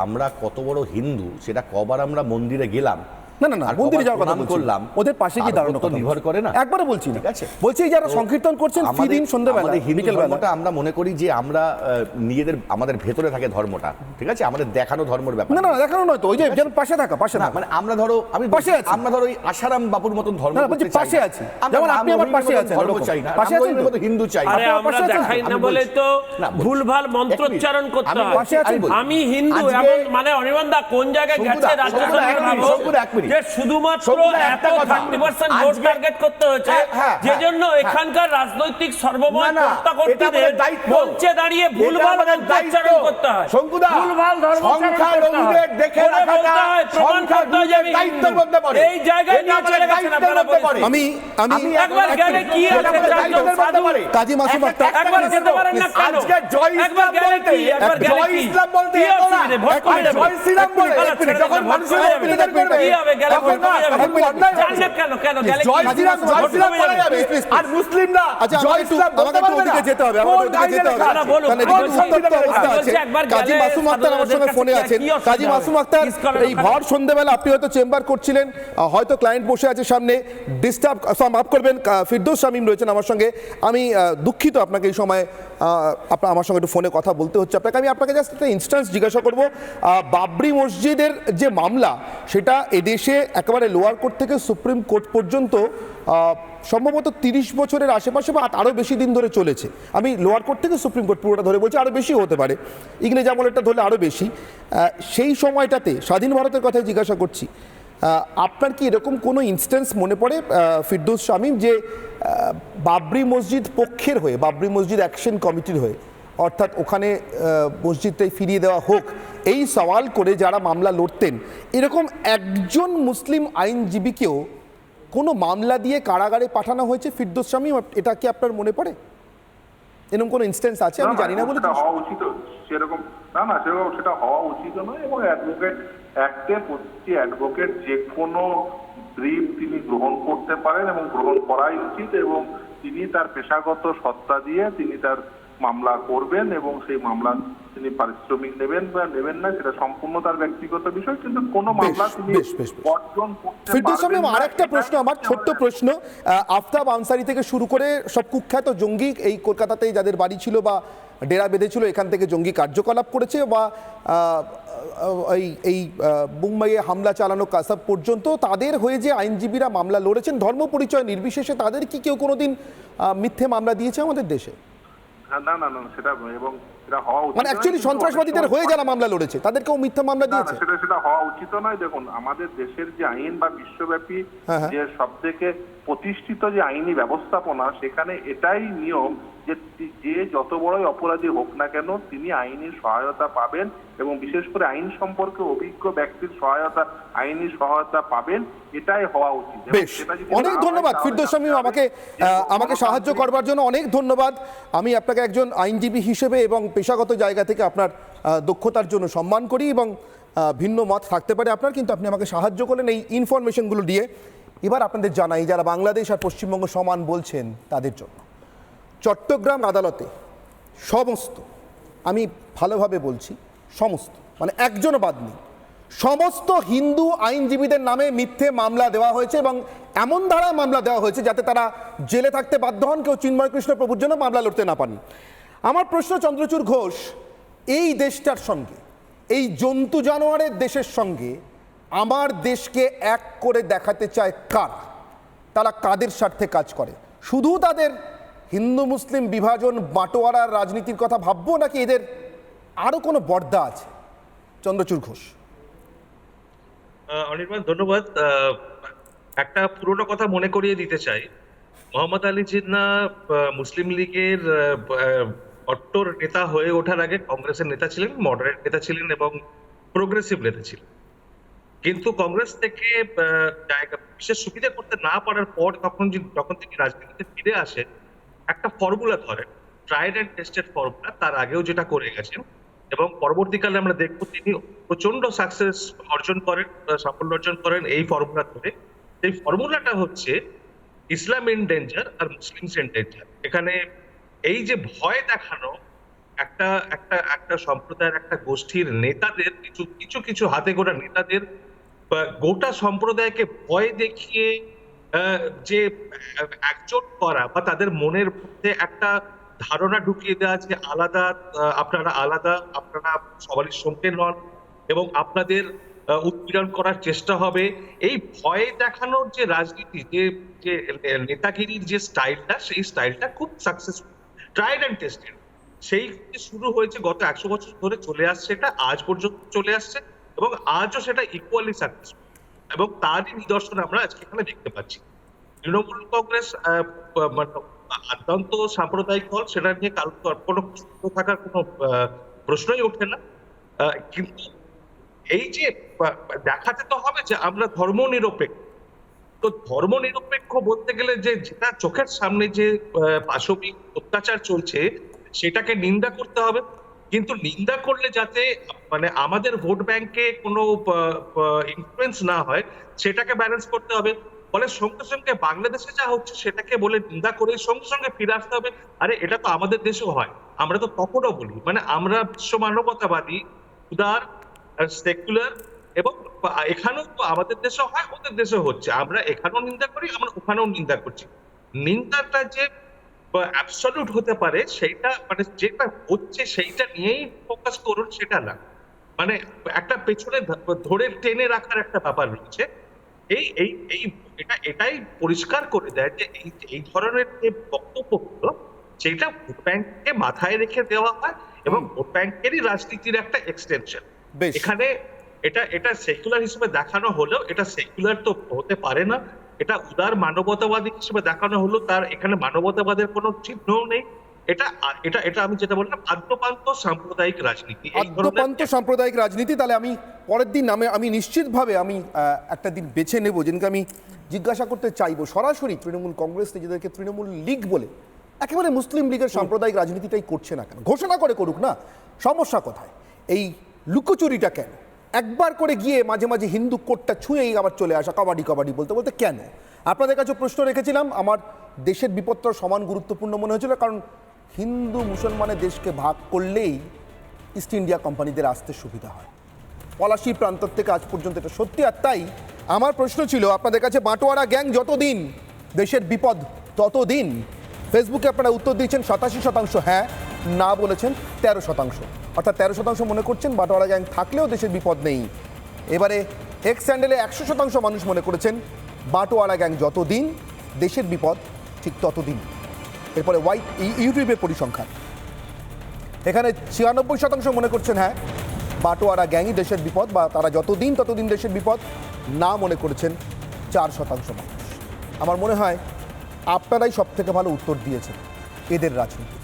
আমরা কত বড় হিন্দু সেটা কবার আমরা মন্দিরে গেলাম, না না না, মন্দিরে যাওয়ার কথা করলাম, ওদের পাশে কি দাঁড়ানো তো নির্ভর করে না, একবারে বলছি না, ঠিক আছে? বলছি যারা সংকীর্তন করছেন ফি দিন সন্ধ্যাবেলা বিকেলবেলা, আমরা মনে করি যে আমরা নিজেদের আমাদের ভেতরে থাকে ধর্মটা, ঠিক আছে, আমাদের দেখানো ধর্মের ব্যাপার না না দেখানো নয় তো, ওই যে যেন পাশে থাকা, পাশে না, মানে আমরা ধরো আমি পাশে আছি, আমরা ধরো ওই আশারাম বাপুর মতন ধর্ম করতে চাই, পাশে আছি, যেমন আপনি আমার পাশে আছেন, ধর্ম চাই না, পাশে আছেন তো হিন্দু চাই। আরে আমরা দেখাই না বলে তো ভুলভাল মন্ত্রোচ্চারণ করতে হয়। আমি হিন্দু এমন মানে অনির্বাণ দা কোন জায়গায় গেছে রাজ্য সরকার যে শুধুমাত্র এত 30% ভোট টার্গেট করতে হয়েছে, যে জন্য এখানকার রাজনৈতিক সর্বময় কর্তাকর্তাদের মঞ্চে দাঁড়িয়ে ভুলভাল মন্ত্রোচ্চারণ করতে হয়, ভুলভাল ধর্মোচ্চারণ করতে হয়, দেখে রাখাটা প্রমাণ করতে হয় যে আমি দায়িত্বের মধ্যে পড়ে, এই জায়গায় নিয়ে চলে গেছেন আপনারা। আমি একবার গেলে কি আছে কাজী মাসুম আক্তার একবার যেতে পারেন না কেন? আজকে জয় একবার ইসলাম গেলে কি, একবার গেলে জয় কি? ইসলাম বলতে কি এলো না, অসুবিধে? ভোট করে দেবে। জয় শ্রীরাম বলে যখন মানুষের বিরোধিতা করবে কি হবে? গেলে ভোট করে যাবে। জান না কেন? কেন গেলে কি? জয় শ্রীরাম বলা যাবে, আর মুসলিমরা আচ্ছা জয় ইসলাম বলতে পারবে না। ওদিকে যেতে হবে, আমাদের ওদিকে যেতে হবে, না, বলুন। কারণ এদিকে উত্তপ্ত অবস্থা আছে। কাজী মাসুম আক্তার আমার সঙ্গে ফোনে আছেন। কাজী মাসুম আক্তার, এই ভর সন্ধ্যাবেলা আপনি হয়তো চেম্বার করছিলেন, হয়তো ক্লায়েন্ট বসে আছে সামনে, ডিস্টার্ব মাফ করবেন, ফিরদৌস শামীম রয়েছেন আমার সঙ্গে, আমি দুঃখিত আপনাকে এই সময় আপনার আমার সঙ্গে একটু ফোনে কথা বলতে হচ্ছে আপনাকে। আমি আপনাকে জাস্ট একটা ইনস্ট্যান্স জিজ্ঞাসা করব, বাবরি মসজিদের যে মামলা, সেটা এদেশে একেবারে লোয়ার কোর্ট থেকে সুপ্রিম কোর্ট পর্যন্ত সম্ভবত 30 বছরের আশেপাশে বা আরও বেশি দিন ধরে চলেছে। আমি লোয়ার কোর্ট থেকে সুপ্রিম কোর্ট পুরোটা ধরে বলছি, আরও বেশি হতে পারে, ইংরেজ আমলেরটা ধরলে আরও বেশি। সেই সময়টাতে স্বাধীন ভারতের কথাই জিজ্ঞাসা করছি, আপনার কি এরকম কোনো ইনস্ট্যান্স মনে পড়ে ফিরদৌস শামীম, যে বাবরি মসজিদ পক্ষের হয়ে, বাবরি মসজিদ অ্যাকশন কমিটির হয়ে, অর্থাৎ ওখানে মসজিদটাই ফিরিয়ে দেওয়া হোক এই সওয়াল করে যারা মামলা লড়তেন, এরকম একজন মুসলিম আইনজীবীকেও কোনো মামলা দিয়ে কারাগারে পাঠানো হয়েছে ফিরদৌস শামীম, এটা কি আপনার মনে পড়ে? এরকম কোনো ইনস্ট্যান্স আছে? আমি জানি না বলে সেটা হওয়া উচিত সেরকম না সেরকম সেটা হওয়া উচিত নয়। এবং অ্যাডভোকেট অ্যাক্টে প্রতিটি অ্যাডভোকেট যে কোনো ব্রিফ তিনি গ্রহণ করতে পারেন এবং গ্রহণ করাই উচিত, এবং তিনি তার পেশাগত সত্তা দিয়ে তিনি তার মামলা করবেন এবং সেই মামলা তিনি পারিশ্রমিক নেবেন বা নেবেন না সেটা সম্পূর্ণ তার ব্যক্তিগত বিষয়, কিন্তু কোনো মামলা তিনি অর্জন করতে ফিরদৌস শামীম, পারবেন না। আরেকটা প্রশ্ন, আমার ছোট্ট প্রশ্ন, আফতাব আনসারি থেকে শুরু করে সব কুখ্যাত জঙ্গি এই কলকাতাতেই যাদের বাড়ি ছিল বা ডেরা বেঁধেছিল, এখান থেকে জঙ্গি কার্যকলাপ করেছে বা এই মুম্বাইয়ে হামলা চালানো কাসাব পর্যন্ত, তাদের হয়ে যে আইনজীবীরা মামলা লড়েছেন ধর্ম পরিচয় নির্বিশেষে, তাদের কি কেউ কোনোদিন মিথ্যে মামলা দিয়েছে আমাদের দেশে? না সেটা এবং এটা হওয়া উচিত মানে অ্যাকচুয়ালি সন্ত্রাসবাদীদের হয়ে যারা মামলা লড়েছে তাদেরকেও মিথ্যা মামলা দিয়েছে? সেটা হওয়া উচিত নয়। দেখুন, আমাদের দেশের যে আইন বা বিশ্বব্যাপী যে সব থেকে প্রতিষ্ঠিত যে আইনি ব্যবস্থাপনা, সেখানে এটাই নিয়ম যে যত বড়ই অপরাধী হোক না কেন তিনি আইনি সহায়তা পাবেন, এবং বিশেষ করে আইন সম্পর্কে অভিজ্ঞ ব্যক্তির আইনি সহায়তা পাবেন, এটাই হওয়া উচিত। বেশ, অনেক ধন্যবাদ ফিরদৌস শামীম, আমাকে সাহায্য করবার জন্য অনেক ধন্যবাদ। আমি আপনাকে একজন আইনজীবী হিসেবে এবং পেশাগত জায়গা থেকে আপনার দক্ষতার জন্য সম্মান করি, এবং ভিন্ন মত থাকতে পারে আপনার, কিন্তু আপনি আমাকে সাহায্য করলেন এই ইনফরমেশনগুলো দিয়ে। এবার আপনাদের জানাই, যারা বাংলাদেশ আর পশ্চিমবঙ্গ সমান বলছেন তাদের জন্য চট্টগ্রাম আদালতে সমস্ত, আমি ভালোভাবে বলছি সমস্ত, মানে একজনও বাদ নেই, সমস্ত হিন্দু আইনজীবীদের নামে মিথ্যে মামলা দেওয়া হয়েছে, এবং এমন ধারায় মামলা দেওয়া হয়েছে যাতে তারা জেলে থাকতে বাধ্য হন, কেউ চিন্ময় কৃষ্ণ প্রভুর জন্য মামলা লড়তে না পারেন। আমার প্রশ্ন, চন্দ্রচূড় ঘোষ, এই দেশটার সঙ্গে, এই জন্তু জানোয়ারের দেশের সঙ্গে আমার দেশকে এক করে দেখাতে চায় কারা? তারা কাদের স্বার্থে কাজ করে? শুধু তাদের হিন্দু মুসলিম বিভাজন বাটোয়ারার রাজনীতির কথা ভাববো, নাকি এদের আরো কোনো বর্দা আছে? চন্দ্রচূড় ঘোষ। অনির্বাণ, ধন্যবাদ। একটা পুরোনো কথা মনে করিয়ে দিতে চাই। মোহাম্মদ আলী জিন্নাহ মুসলিম লীগের অট্টর নেতা হয়ে ওঠার আগে কংগ্রেসের নেতা ছিলেন, মডারেট নেতা ছিলেন এবং প্রোগ্রেসিভ নেতা ছিলেন। কিন্তু কংগ্রেস থেকে বিশেষ সুবিধা করতে না পারার পর যখন তিনি রাজনীতিতে ফিরে আসেন, একটা ফর্মুলা ধরেন, ট্রাইড অ্যান্ড টেস্টেড ফর্মুলা, তার আগেও যেটা করে গেছেন, এবং পরবর্তীকালে আমরা দেখব তিনি প্রচন্ড সাকসেস অর্জন করেন, সাফল্য অর্জন করেন এই ফর্মুলা ধরে। এই ফর্মুলাটা হচ্ছে ইসলাম ইন ডেঞ্জার আর মুসলিমস ইন ডেঞ্জার। এখানে এই যে ভয় দেখানো একটা একটা একটা সম্প্রদায়ের, একটা গোষ্ঠীর নেতাদের, কিছু হাতে গোনা নেতাদের গোটা সম্প্রদায়কে ভয় দেখিয়ে যে একজোট করা বা তাদের মনের মধ্যে একটা ধারণা ঢুকিয়ে দেওয়া যে আলাদা, আপনারা আলাদা, আপনারা সবারই সঙ্গে নন এবং আপনাদের উৎপীড়ন করার চেষ্টা হবে, এই ভয় দেখানোর যে রাজনীতি, যে নেতাগিরির যে স্টাইলটা, সেই স্টাইলটা খুব সাকসেসফুল, ট্রাইড অ্যান্ড টেস্টেড। সেই শুরু হয়েছে গত 100 বছর ধরে চলে আসছে, এটা আজ পর্যন্ত চলে আসছে এবং আজও সেটা ইকুয়ালি সাকসেসফুল, এবং তারই নিদর্শন আমরা আজকে এখানে দেখতে পাচ্ছি। তৃণমূল কংগ্রেস অত্যন্ত সাম্প্রদায়িক দল, সেটা নিয়ে কোনো থাকার কোনো প্রশ্নই ওঠে না, কিন্তু এই যে দেখাতে তো হবে যে আমরা ধর্মনিরপেক্ষ। তো ধর্মনিরপেক্ষ বলতে গেলে যেটা চোখের সামনে যে পাশবিক অত্যাচার চলছে সেটাকে নিন্দা করতে হবে, কিন্তু নিন্দা করলে যাতে মানে আমাদের ভোট ব্যাংকে কোনো ইনফ্লুয়েন্স না হয় সেটাকে ব্যালেন্স করতে হবে। ফলে সঙ্গে সঙ্গে বাংলাদেশে যা হচ্ছে সেটাকে বলে নিন্দা করে সঙ্গে সঙ্গে ফিরে আসতে হবে, আরে এটা তো আমাদের দেশেও হয়। আমরা তো তখনও বলি, মানে আমরা বিশ্ব মানবতাবাদী, উদার, সেকুলার, এবং এখানেও তো আমাদের দেশেও হয়, ওদের দেশেও হচ্ছে, আমরা এখানেও নিন্দা করি, আমরা ওখানেও নিন্দা করছি। নিন্দাটা যে অ্যাবসলিউট হতে পারে সেইটা, মানে যেটা হচ্ছে সেইটা নিয়েই ফোকাস করুন সেটা না, মানে একটা পেছনে ধরে টেনে রাখার একটা ব্যাপার রয়েছে। এটাই পরিষ্কার করে দেয় যে এই ধরনের যে বক্তব্যগুলো সেটা ভোট ব্যাংককে মাথায় রেখে দেওয়া হয় এবং ভোট ব্যাংকেরই রাজনীতির একটা এক্সটেনশন। এখানে এটা সেকুলার হিসেবে দেখানো হলেও এটা সেকুলার তো হতে পারে না, এটা উদার মানবতাবাদী হিসেবে দেখানো হলো, তার এখানে মানবতাবাদের কোনো চিহ্নও নেই, এটা এটা এটা আমি যেটা বললাম আদ্যপান্ত সাম্প্রদায়িক রাজনীতি, এই ধরনের আদ্যপান্ত সাম্প্রদায়িক রাজনীতি। তাহলে আমি পরের দিন আমি নিশ্চিতভাবে একটা দিন বেছে নেব যেদিনকে আমি জিজ্ঞাসা করতে চাইবো সরাসরি তৃণমূল কংগ্রেস নিজেদেরকে তৃণমূল লীগ বলে একেবারে মুসলিম লীগের সাম্প্রদায়িক রাজনীতিটাই করছে না কেন? ঘোষণা করে করুক না, সমস্যা কোথায়? এই লুকোচুরিটা কেন? একবার করে গিয়ে মাঝে মাঝে হিন্দু কোটটা ছুঁয়েই আবার চলে আসা কাবাডি কাবাডি বলতে বলতে কেন? আপনাদের কাছে প্রশ্ন রেখেছিলাম, আমার দেশের বিপদটা সমান গুরুত্বপূর্ণ মনে হয়েছিল, কারণ হিন্দু মুসলমানের দেশকে ভাগ করলেই ইস্ট ইন্ডিয়া কোম্পানিদের আসতে সুবিধা হয়। পলাশী প্রান্তর থেকে আজ পর্যন্ত এটা সত্যি। আর তাই আমার প্রশ্ন ছিল আপনাদের কাছে, বাটোয়ারা গ্যাং যতদিন দেশের বিপদ ততদিন। ফেসবুকে আপনারা উত্তর দিচ্ছেন 87% হ্যাঁ, না বলেছেন 13%, অর্থাৎ 13% মনে করছেন বাটোয়ারা গ্যাং থাকলেও দেশের বিপদ নেই। এবারে এক্স স্যান্ডেলে 100% মানুষ মনে করেছেন বাটোয়ারা গ্যাং যতদিন দেশের বিপদ ঠিক ততদিন। এরপরে ইউটিউবের পরিসংখ্যান, এখানে 96% মনে করছেন হ্যাঁ বাটোয়ারা গ্যাংই দেশের বিপদ, বা তারা যতদিন ততদিন দেশের বিপদ, না মনে করেছেন 4% মানুষ। আমার মনে হয় আপনারাই সব থেকে ভালো উত্তর দিয়েছেন এদের রাজনীতি।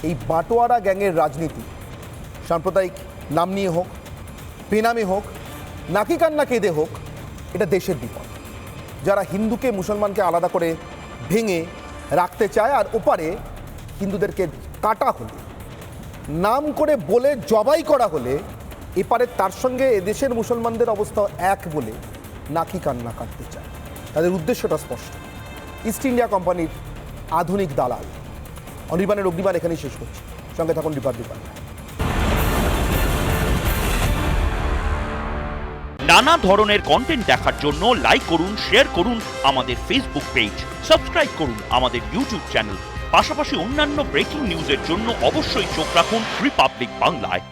এই বাটোয়ারা গ্যাংয়ের রাজনীতি সাম্প্রদায়িক নাম নিয়ে হোক, বেনামে হোক, নাকি কান্না কেঁদে হোক, এটা দেশের বিপদ। যারা হিন্দুকে মুসলমানকে আলাদা করে ভেঙে রাখতে চায়, আর ওপারে হিন্দুদেরকে কাটা হলে, নাম করে বলে জবাই করা হলে, এপারে তার সঙ্গে এদেশের মুসলমানদের অবস্থা এক বলে নাকি কান্না কাটতে চায়। তাদের উদ্দেশ্যটা স্পষ্ট, ইস্ট ইন্ডিয়া কোম্পানির আধুনিক দালাল। অনির্বাণের অগ্নিবাণ এখানেই শেষ করছি। সঙ্গে থাকুন রিপাবলিক বাংলা। নানা ধরনের কন্টেন্ট দেখার জন্য লাইক করুন, শেয়ার করুন আমাদের ফেসবুক পেজ, সাবস্ক্রাইব করুন আমাদের ইউটিউব চ্যানেল। পাশাপাশি অন্যান্য ব্রেকিং নিউজের জন্য অবশ্যই চোখ রাখুন রিপাবলিক বাংলায়।